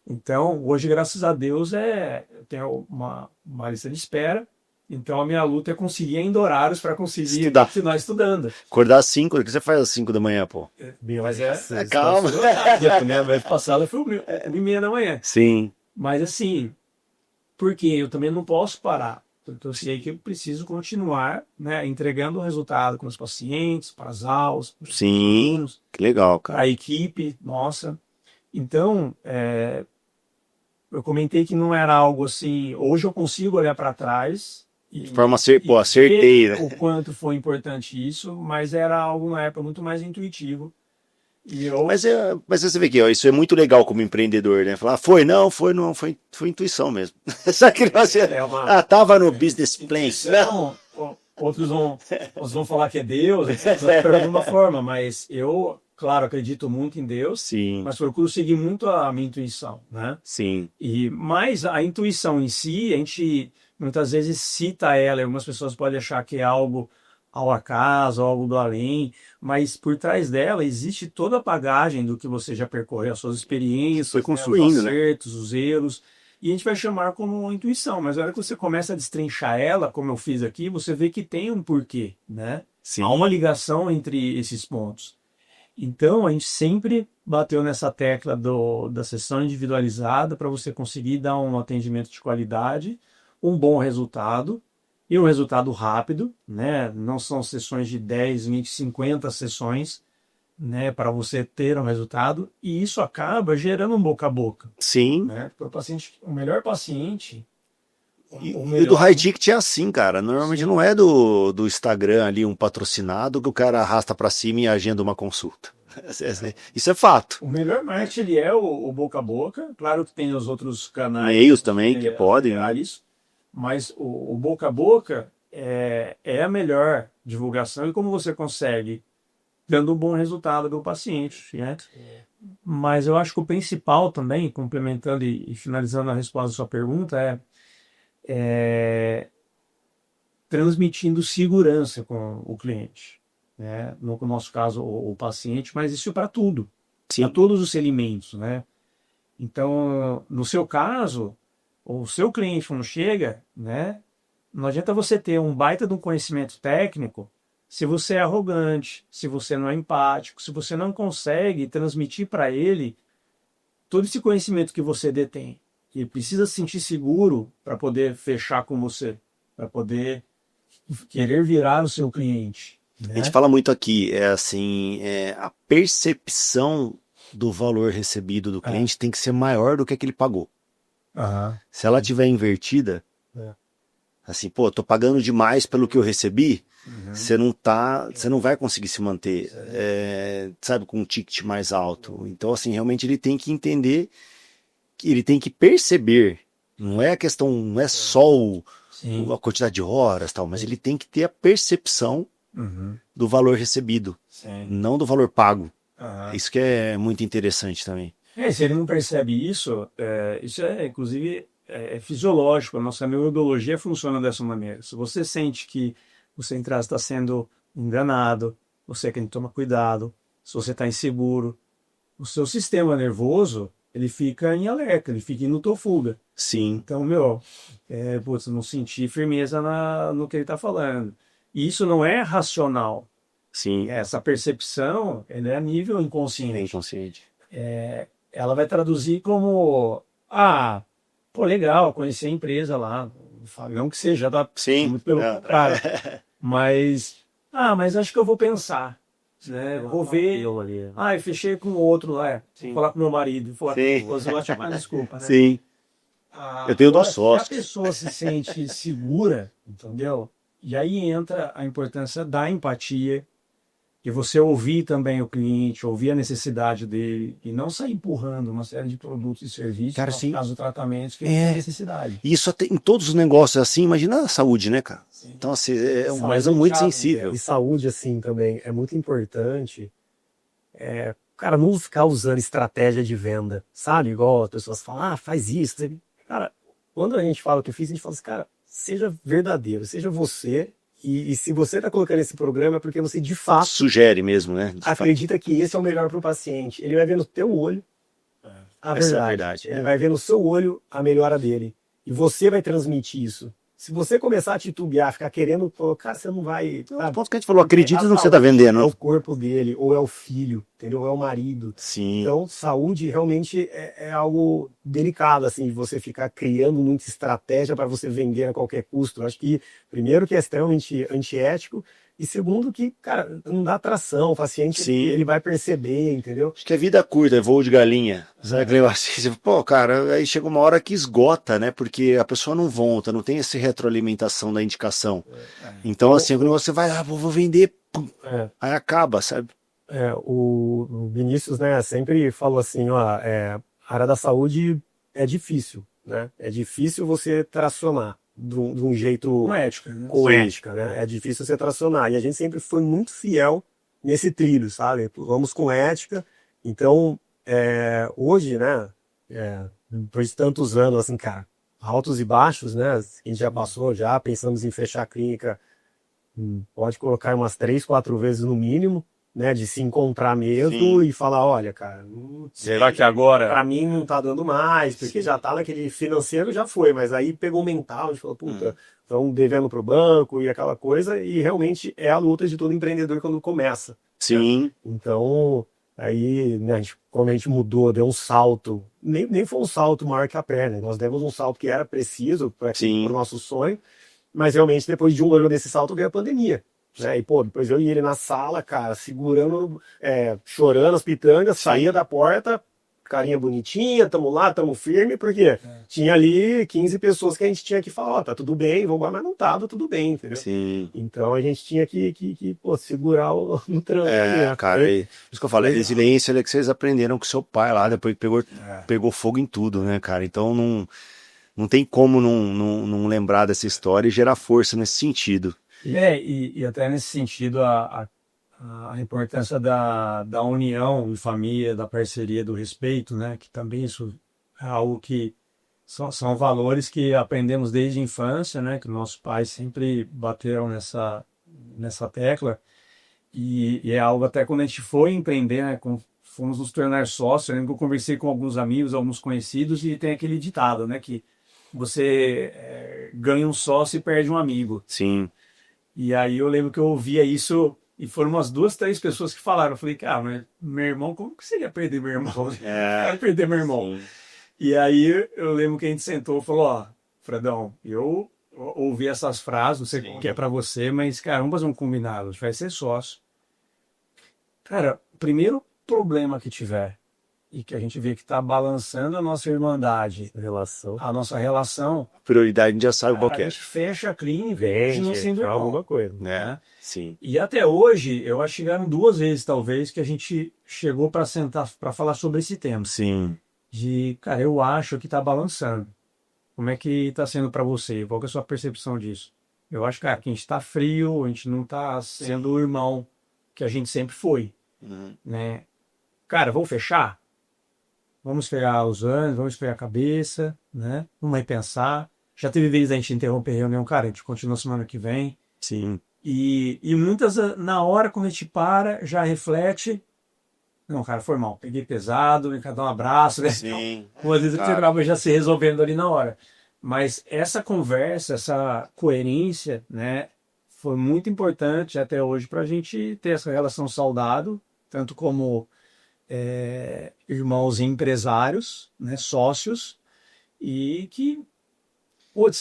Então, hoje, graças a Deus, eu tenho uma lista de espera. Então, a minha luta é conseguir ainda horários para conseguir continuar estudando. Acordar às 5, o que você faz às 5 da manhã, pô? Mas calma. A vez passada foi 1h30 da manhã. Sim. Mas assim, porque eu também não posso parar. Então, eu sei que eu preciso continuar, né, entregando o resultado com os pacientes, para as aulas, para os alunos, que legal, cara. a equipe, nossa. Então, eu comentei que não era algo assim. Hoje eu consigo olhar para trás de forma acertei, né? O quanto foi importante isso, mas era algo na época muito mais intuitivo. Mas você vê que ó, isso é muito legal como empreendedor, né? Falar, foi intuição mesmo. Só que você tava no business plan. Não, outros vão falar que é Deus, de alguma forma, mas eu, claro, acredito muito em Deus, sim, mas procuro seguir muito a minha intuição, né? Sim. Mas a intuição em si, a gente muitas vezes cita ela, e algumas pessoas podem achar que é algo ao acaso, algo do além, mas por trás dela existe toda a bagagem do que você já percorreu, as suas experiências, foi construindo, os acertos, os erros, e a gente vai chamar como intuição, mas na hora que você começa a destrinchar ela, como eu fiz aqui, você vê que tem um porquê, né? Sim. Há uma ligação entre esses pontos. Então, a gente sempre bateu nessa tecla da sessão individualizada para você conseguir dar um atendimento de qualidade, um bom resultado e um resultado rápido, né? Não são sessões de 10, 20, 50 sessões, né, para você ter um resultado, e isso acaba gerando um boca a boca. Sim. Né? Para o melhor paciente... E do High Ticket é assim, cara. Normalmente não é do Instagram ali um patrocinado que o cara arrasta para cima e agenda uma consulta. Isso é fato. O melhor marketing ele é o boca a boca. Claro que tem os outros canais. Meios também que podem. Isso, mas o boca a boca é a melhor divulgação. E como você consegue dando um bom resultado do paciente, né? Mas eu acho que o principal também, complementando e finalizando a resposta à sua pergunta, transmitindo segurança com o cliente, né? No nosso caso, o paciente, mas isso para tudo, para todos os segmentos, né? Então, no seu caso, o seu cliente quando chega, né? Não adianta você ter um baita de um conhecimento técnico se você é arrogante, se você não é empático, se você não consegue transmitir para ele todo esse conhecimento que você detém. Ele precisa se sentir seguro para poder fechar com você, para poder querer virar o seu cliente. Né? A gente fala muito aqui, a percepção do valor recebido do cliente tem que ser maior do que ele pagou. Se ela tiver invertida, assim, pô, tô pagando demais pelo que eu recebi, você não vai conseguir se manter, sabe, com um ticket mais alto. Então, assim, realmente ele tem que entender, ele tem que perceber, não é a questão, não é só a quantidade de horas, tal, mas ele tem que ter a percepção do valor recebido, não do valor pago. Isso que é muito interessante também. Se ele não percebe isso, isso inclusive é fisiológico, a nossa neurologia funciona dessa maneira. Se você sente que você está sendo enganado, você tem que tomar cuidado, se você está inseguro, o seu sistema nervoso ele fica em alerta, ele fica em luta ou fuga. Sim. Então, não sentir firmeza no que ele está falando. E isso não é racional. Sim. Essa percepção é a nível inconsciente. É inconsciente. Ela vai traduzir como, legal, conheci a empresa lá, não que seja, tá? Sim. Muito pelo contrário. Mas acho que eu vou pensar. né? Vou ver. Eu fechei com o outro lá. Vou falar com meu marido, vou falar com o esposa, vou chamar desculpa, né? Sim. Eu tenho 2 sócios. Se a pessoa se sente segura, entendeu? E aí entra a importância da empatia, de você ouvir também o cliente, ouvir a necessidade dele e não sair empurrando uma série de produtos e serviços, cara, no caso tratamentos, que tem necessidade. Isso em todos os negócios assim, imagina a saúde, né, cara? Sim. Então, assim, é uma coisa muito sensível. E saúde, assim, também é muito importante. Cara, não ficar usando estratégia de venda, sabe? Igual as pessoas falam, faz isso. Cara, quando a gente fala o que eu fiz, a gente fala assim, cara, seja verdadeiro, seja você. E se você está colocando esse programa é porque você de fato sugere mesmo, né? Acredita que esse é o melhor para o paciente. Ele vai ver no teu olho a verdade. Ele vai ver no seu olho a melhora dele. E você vai transmitir isso. Se você começar a titubear, ficar querendo, cara, você não vai. O ponto que a gente falou, acredita no que você está vendendo. É o corpo dele, ou é o filho, entendeu? Ou é o marido. Sim. Então, saúde realmente é algo delicado, assim, de você ficar criando muita estratégia para você vender a qualquer custo. Eu acho que, primeiro, que é extremamente antiético, e segundo, que, cara, não dá atração. O paciente, ele vai perceber, entendeu? Acho que a vida curta, é voo de galinha. Sabe aquele assim? Pô, cara, aí chega uma hora que esgota, né? Porque a pessoa não volta, não tem essa retroalimentação da indicação. Então, assim, quando você vai, vou vender, pum, aí acaba, sabe? O Vinícius, né, sempre falou assim, a área da saúde é difícil, né? É difícil você tracionar de um jeito com ética, né? É difícil você tracionar. E a gente sempre foi muito fiel nesse trilho, sabe? Vamos com ética. Então, hoje, né, depois de tantos anos, assim, cara, altos e baixos, né? A gente já passou, já pensamos em fechar a clínica, pode colocar umas 3, 4 vezes no mínimo, né, de se encontrar mesmo e falar, olha, cara, será que agora pra mim não tá dando mais, porque já tá naquele financeiro, já foi, mas aí pegou o mental, a gente falou, puta, estão devendo pro banco e aquela coisa, e realmente é a luta de todo empreendedor quando começa. Sim. Né? Então, aí, né, quando a gente mudou, deu um salto, nem foi um salto maior que a perna, nós demos um salto que era preciso para o nosso sonho, mas realmente depois de um ano desse salto veio a pandemia. Né? E, pô, depois eu e ele na sala, cara, segurando, chorando as pitangas, saía da porta, carinha bonitinha, tamo lá, tamo firme, porque tinha ali 15 pessoas que a gente tinha que falar, tá tudo bem, vamos, mas não tava tudo bem, entendeu? Sim. Então a gente tinha que segurar no trânsito. Cara, por isso que eu falo, a resiliência é que vocês aprenderam com seu pai lá, depois que pegou fogo em tudo, né, cara? Então não tem como não lembrar dessa história e gerar força nesse sentido. E até nesse sentido, a importância da união em família, da parceria, do respeito, né? Que também isso é algo que são valores que aprendemos desde a infância, né? Que nossos pais sempre bateram nessa tecla. E é algo até quando a gente foi empreender, né? Fomos nos tornar sócios. Eu lembro que eu conversei com alguns amigos, alguns conhecidos, e tem aquele ditado, né? Que você ganha um sócio e perde um amigo. Sim. E aí eu lembro que eu ouvia isso e foram umas 2, 3 pessoas que falaram. Eu falei, cara, mas meu irmão, como que seria perder meu irmão? Quero perder meu irmão. Sim. E aí eu lembro que a gente sentou e falou, Fredão, eu ouvi essas frases, não sei o que é pra você, mas, cara, vamos fazer um combinado, a gente vai ser sócio. Cara, o primeiro problema que tiver e que a gente vê que tá balançando a nossa irmandade, a nossa relação, a prioridade a gente já sabe qual é. A gente fecha a clínica e vende, sendo alguma coisa. Né? Sim. E até hoje, eu acho que chegaram 2 vezes, talvez, que a gente chegou para sentar, para falar sobre esse tema. Sim. Cara, eu acho que tá balançando. Como é que tá sendo para você? Qual que é a sua percepção disso? Eu acho, cara, que a gente tá frio, a gente não tá sendo o irmão que a gente sempre foi. Né? Cara, vamos fechar? Vamos esperar os anos, vamos esperar a cabeça, né? Vamos repensar. Já teve vezes a gente interromper a reunião, cara, a gente continua semana que vem. Sim. E muitas, na hora, quando a gente para, já reflete. Não, cara, foi mal. Peguei pesado, vem cá dar um abraço, né? Sim. Então, às vezes você acaba já se resolvendo ali na hora. Mas essa conversa, essa coerência, né? Foi muito importante até hoje para a gente ter essa relação saudável, tanto como irmãos e empresários, né, sócios, e que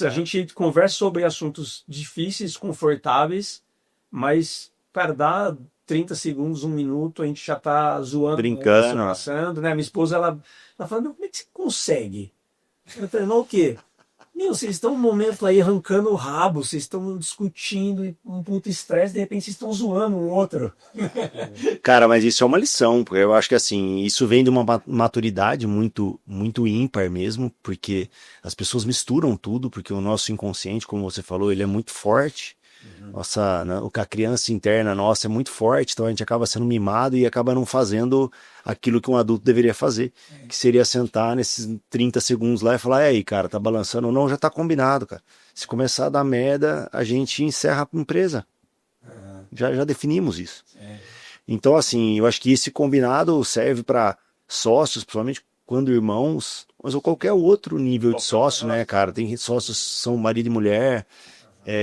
a gente conversa sobre assuntos difíceis, confortáveis, mas, cara, 30 segundos, 1 minuto, a gente já tá zoando. Brincando. Passando, né? Minha esposa, ela fala, como é que você consegue? Eu falei, não, o quê? Meu, vocês estão num momento aí arrancando o rabo, vocês estão discutindo, um puto estresse, de repente vocês estão zoando um outro. Cara, mas isso é uma lição, porque eu acho que assim, isso vem de uma maturidade muito, muito ímpar mesmo, porque as pessoas misturam tudo, porque o nosso inconsciente, como você falou, ele é muito forte. Nossa, a criança interna nossa é muito forte, então a gente acaba sendo mimado e acaba não fazendo aquilo que um adulto deveria fazer, que seria sentar nesses 30 segundos lá e falar, e aí, cara, tá balançando ou não? Já tá combinado, cara. Se começar a dar merda, a gente encerra a empresa. Já definimos isso. Então, assim, eu acho que esse combinado serve para sócios, principalmente quando irmãos, mas ou qualquer outro nível de sócio, né, cara? Tem sócios que são marido e mulher,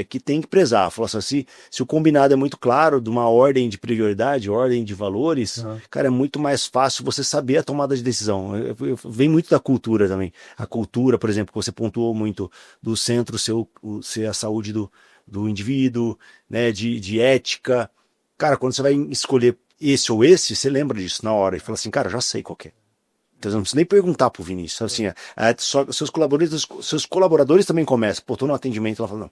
que tem que prezar. Falar assim, se o combinado é muito claro, de uma ordem de prioridade, ordem de valores, cara, é muito mais fácil você saber a tomada de decisão. Vem muito da cultura também. A cultura, por exemplo, que você pontuou muito, do centro ser a saúde do indivíduo, né, de ética. Cara, quando você vai escolher esse ou esse, você lembra disso na hora e fala assim, cara, já sei qual que é. Então não precisa nem perguntar pro Vinícius. Assim, só seus colaboradores também começam. Pô, tô no atendimento, ela fala, não.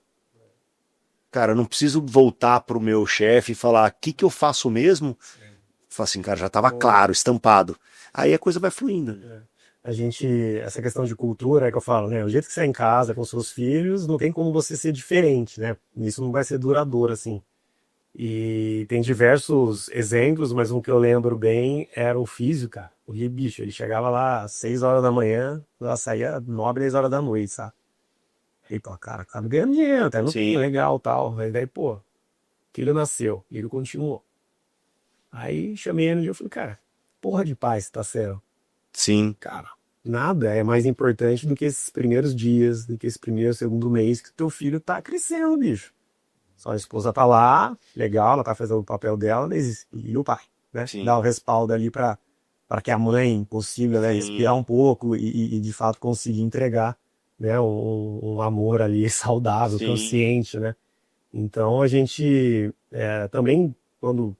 Cara, eu não preciso voltar pro meu chefe e falar, o que eu faço mesmo? Fala assim, cara, já tava claro, estampado. Aí a coisa vai fluindo. Essa questão de cultura é que eu falo, né? O jeito que você é em casa com seus filhos, não tem como você ser diferente, né? Isso não vai ser duradouro, assim. E tem diversos exemplos, mas um que eu lembro bem era o físico, cara. O bicho, ele chegava lá às 6 horas da manhã, lá saía 9, 10 horas da noite, sabe? E pô, cara, tá ganhando dinheiro, tá legal tal. Aí daí, pô, filho nasceu, e ele continuou. Aí chamei ele e eu falei, cara, porra de paz, tá certo? Sim. Cara, nada é mais importante do que esses primeiros dias, do que esse primeiro, segundo mês que teu filho tá crescendo, bicho. Só a esposa tá lá, legal, ela tá fazendo o papel dela, e o pai, né? Sim. Dá o respaldo ali para que a mãe consiga, né, respirar um pouco e de fato conseguir entregar, né, um amor ali saudável, consciente, né? Então a gente também, quando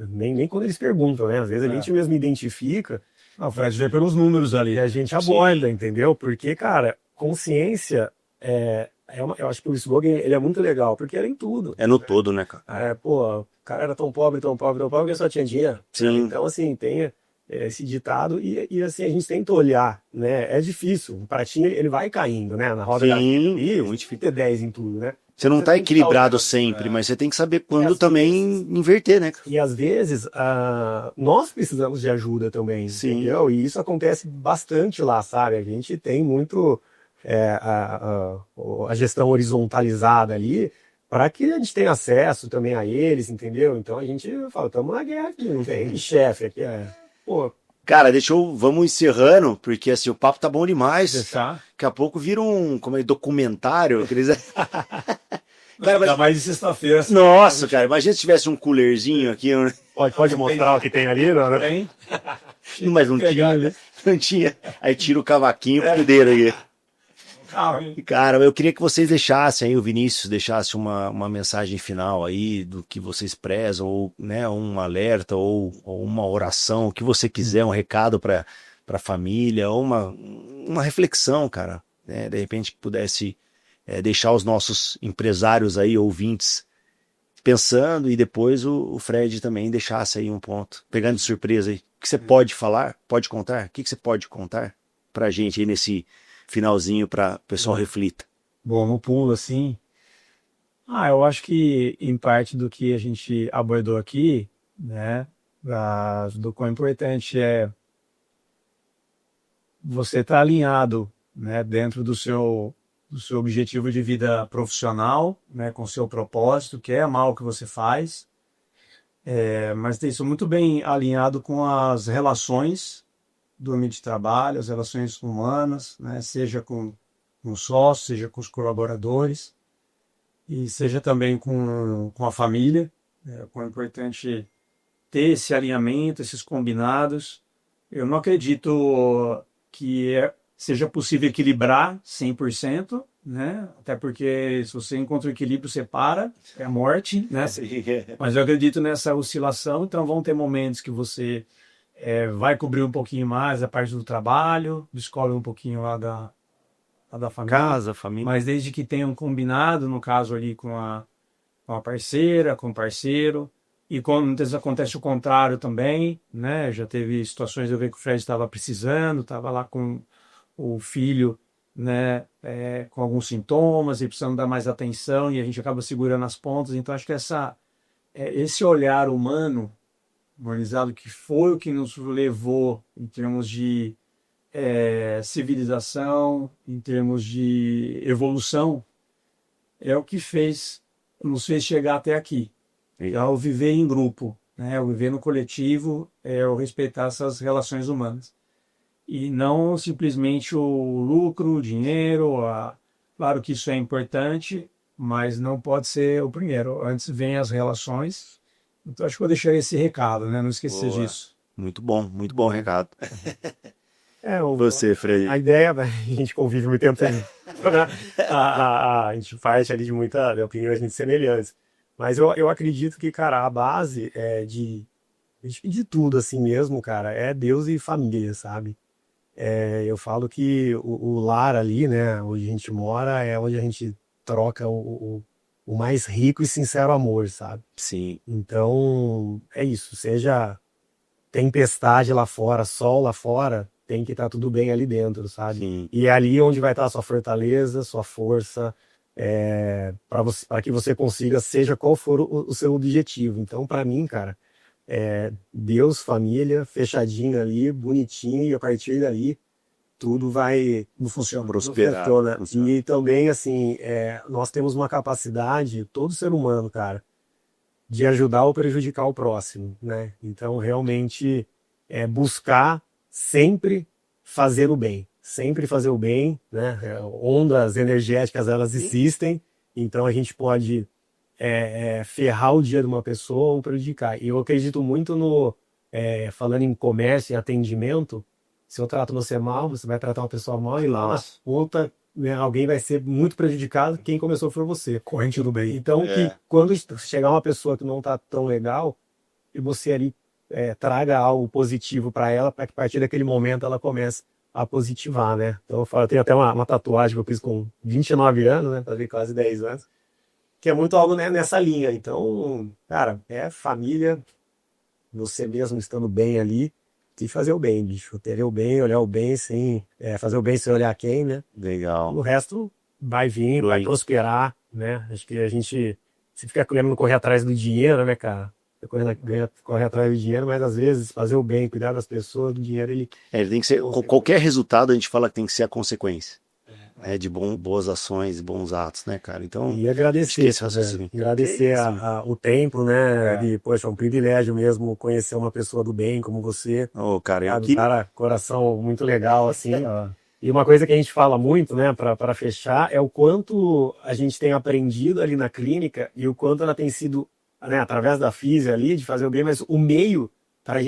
nem quando eles perguntam, né? Às vezes a gente mesmo identifica. O Fred vê pelos números ali. E a gente aborda, entendeu? Porque, cara, consciência eu acho que o slogan ele é muito legal, porque era em tudo. É no todo, né, cara? Pô, o cara era tão pobre que só tinha dinheiro. Sim. Então, assim, tem esse ditado e assim, a gente tenta olhar, né? É difícil. O pratinho, ele vai caindo, né? Na roda da vida. E muito difícil ter 10 em tudo, né? Você não tá equilibrado sempre, mas você tem que saber quando também inverter, né? E às vezes, nós precisamos de ajuda também, entendeu? E isso acontece bastante lá, sabe? A gente tem muito a gestão horizontalizada ali, para que a gente tenha acesso também a eles, entendeu? Então a gente fala, estamos na guerra aqui, não tem chefe aqui. Pô. Cara, vamos encerrando, porque assim, o papo tá bom demais. Deixar. Daqui a pouco vira um documentário. Cara, mas... mais de sexta-feira. Nossa, cara, imagina se tivesse um coolerzinho aqui. Pode mostrar o que tem ali, não, né? Tem. Mas não tinha, né? Não tinha. Aí tira o cavaquinho pro dedo aqui. Cara, eu queria que vocês deixassem aí, o Vinícius deixasse uma mensagem final aí do que vocês prezam, ou né, um alerta, ou uma oração, o que você quiser, um recado para a família, ou uma reflexão, cara. Né, de repente pudesse deixar os nossos empresários aí, ouvintes, pensando, e depois o Fred também deixasse aí um ponto, pegando de surpresa aí. O que você pode falar? Pode contar? O que você pode contar pra gente aí nesse finalzinho para o pessoal reflita? Bom, no pulo assim, eu acho que em parte do que a gente abordou aqui, né, do quão importante é você estar alinhado, né, dentro do seu objetivo de vida profissional, né, com o seu propósito, que é amar o que você faz, mas ter isso muito bem alinhado com as relações do ambiente de trabalho, as relações humanas, né, seja com os sócios, seja com os colaboradores, e seja também com a família. É importante ter esse alinhamento, esses combinados. Eu não acredito que seja possível equilibrar 100%, né? Até porque se você encontra o equilíbrio, você para, é a morte, né? Mas eu acredito nessa oscilação, então vão ter momentos que você vai cobrir um pouquinho mais a parte do trabalho, escolhe um pouquinho lá da família. Casa, família. Mas desde que tenham combinado, no caso ali com a parceira, com o parceiro, e quando acontece o contrário também, né? Já teve situações de eu ver que o Fred estava precisando, estava lá com o filho, né, com alguns sintomas e precisando dar mais atenção, e a gente acaba segurando as pontas. Então acho que esse olhar humano, humanizado, que foi o que nos levou em termos de civilização, em termos de evolução, é o que nos fez chegar até aqui. Ao viver em grupo, né, o viver no coletivo, o respeitar essas relações humanas. E não simplesmente o lucro, o dinheiro, claro que isso é importante, mas não pode ser o primeiro. Antes vem as relações. Então acho que vou deixar esse recado, né? Não esquecer disso. Muito bom o recado. Você, Frei. A ideia, a gente convive muito tempo, a gente parte ali de muita opiniões muito semelhantes. Mas eu acredito que, cara, a base de tudo assim mesmo, cara, é Deus e família, sabe? Eu falo que o lar ali, né, onde a gente mora, é onde a gente troca o mais rico e sincero amor, sabe? Sim. Então, é isso. Seja tempestade lá fora, sol lá fora, tem que estar tudo bem ali dentro, sabe? Sim. E é ali onde vai estar a sua fortaleza, sua força, para que você consiga, seja qual for o seu objetivo. Então, para mim, cara, Deus, família, fechadinho ali, bonitinho, e a partir dali tudo vai prosperar. Né? E também, assim, nós temos uma capacidade, todo ser humano, cara, de ajudar ou prejudicar o próximo, né? Então, realmente, buscar sempre fazer o bem. Sempre fazer o bem, né? Ondas energéticas, elas existem, então a gente pode ferrar o dia de uma pessoa ou prejudicar. E eu acredito muito falando em comércio e atendimento, se eu trato você mal, você vai tratar uma pessoa mal, e lá na ponta, né, alguém vai ser muito prejudicado, quem começou foi você. Corrente do bem. Então, que quando chegar uma pessoa que não está tão legal, e você ali traga algo positivo para ela, para que a partir daquele momento ela comece a positivar, né? Então eu tenho até uma tatuagem que eu fiz com 29 anos, né? Fazia quase 10 anos, que é muito algo, né, nessa linha. Então, cara, família, você mesmo estando bem ali, e fazer o bem, bicho. Ter o bem, olhar o bem, sem fazer o bem sem olhar quem, né? Legal. O resto vai vir, vai prosperar, né? Acho que a gente, se fica querendo correr atrás do dinheiro, né, cara? Correr atrás do dinheiro, mas às vezes fazer o bem, cuidar das pessoas, do dinheiro, ele tem que ser, qualquer resultado a gente fala que tem que ser a consequência. De boas ações, bons atos, né, cara? Então, e agradecer o tempo, né? Poxa, é um privilégio mesmo conhecer uma pessoa do bem como você. Cara, coração muito legal, assim. E uma coisa que a gente fala muito, né, para fechar, é o quanto a gente tem aprendido ali na clínica e o quanto ela tem sido, né, através da física ali, de fazer o bem, mas o meio para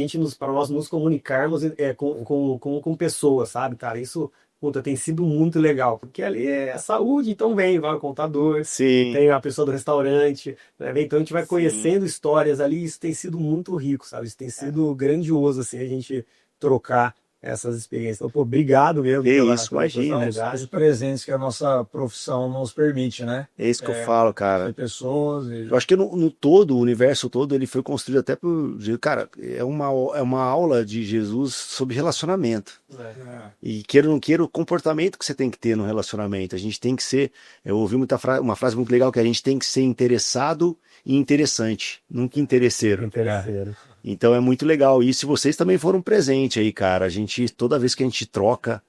nós nos comunicarmos com pessoas, sabe, cara? Isso, puta, tem sido muito legal, porque ali é saúde, então vai o contador, sim, tem a pessoa do restaurante, né? Então a gente vai conhecendo histórias ali, isso tem sido muito rico, sabe? Isso tem sido grandioso, assim, a gente trocar essas experiências. Então, pô, obrigado mesmo. Imagina. Os presentes que a nossa profissão nos permite, né? É isso que eu falo, cara. Pessoas. Eu acho que no todo, o universo todo, ele foi construído até por... Cara, é uma aula de Jesus sobre relacionamento. E queira ou não queira, o comportamento que você tem que ter no relacionamento. A gente tem que ser... Eu ouvi uma frase muito legal, que a gente tem que ser interessado e interessante, nunca interesseiro. Então é muito legal. E se vocês também foram presente aí, cara, toda vez que a gente troca,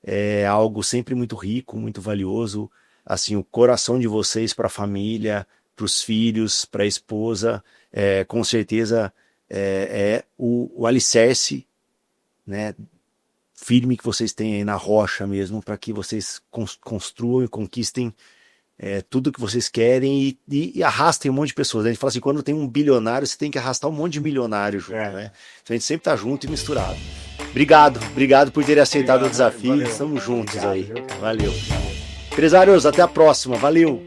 é algo sempre muito rico, muito valioso. Assim, o coração de vocês para a família, para os filhos, para a esposa, com certeza o alicerce, né, firme que vocês têm aí na rocha mesmo, para que vocês construam e conquistem tudo que vocês querem e arrastem um monte de pessoas. A gente fala assim, quando tem um bilionário, você tem que arrastar um monte de milionário junto, né? Então a gente sempre tá junto e misturado. Obrigado por terem aceitado o desafio. Estamos juntos aí. Valeu. Empresários, até a próxima. Valeu!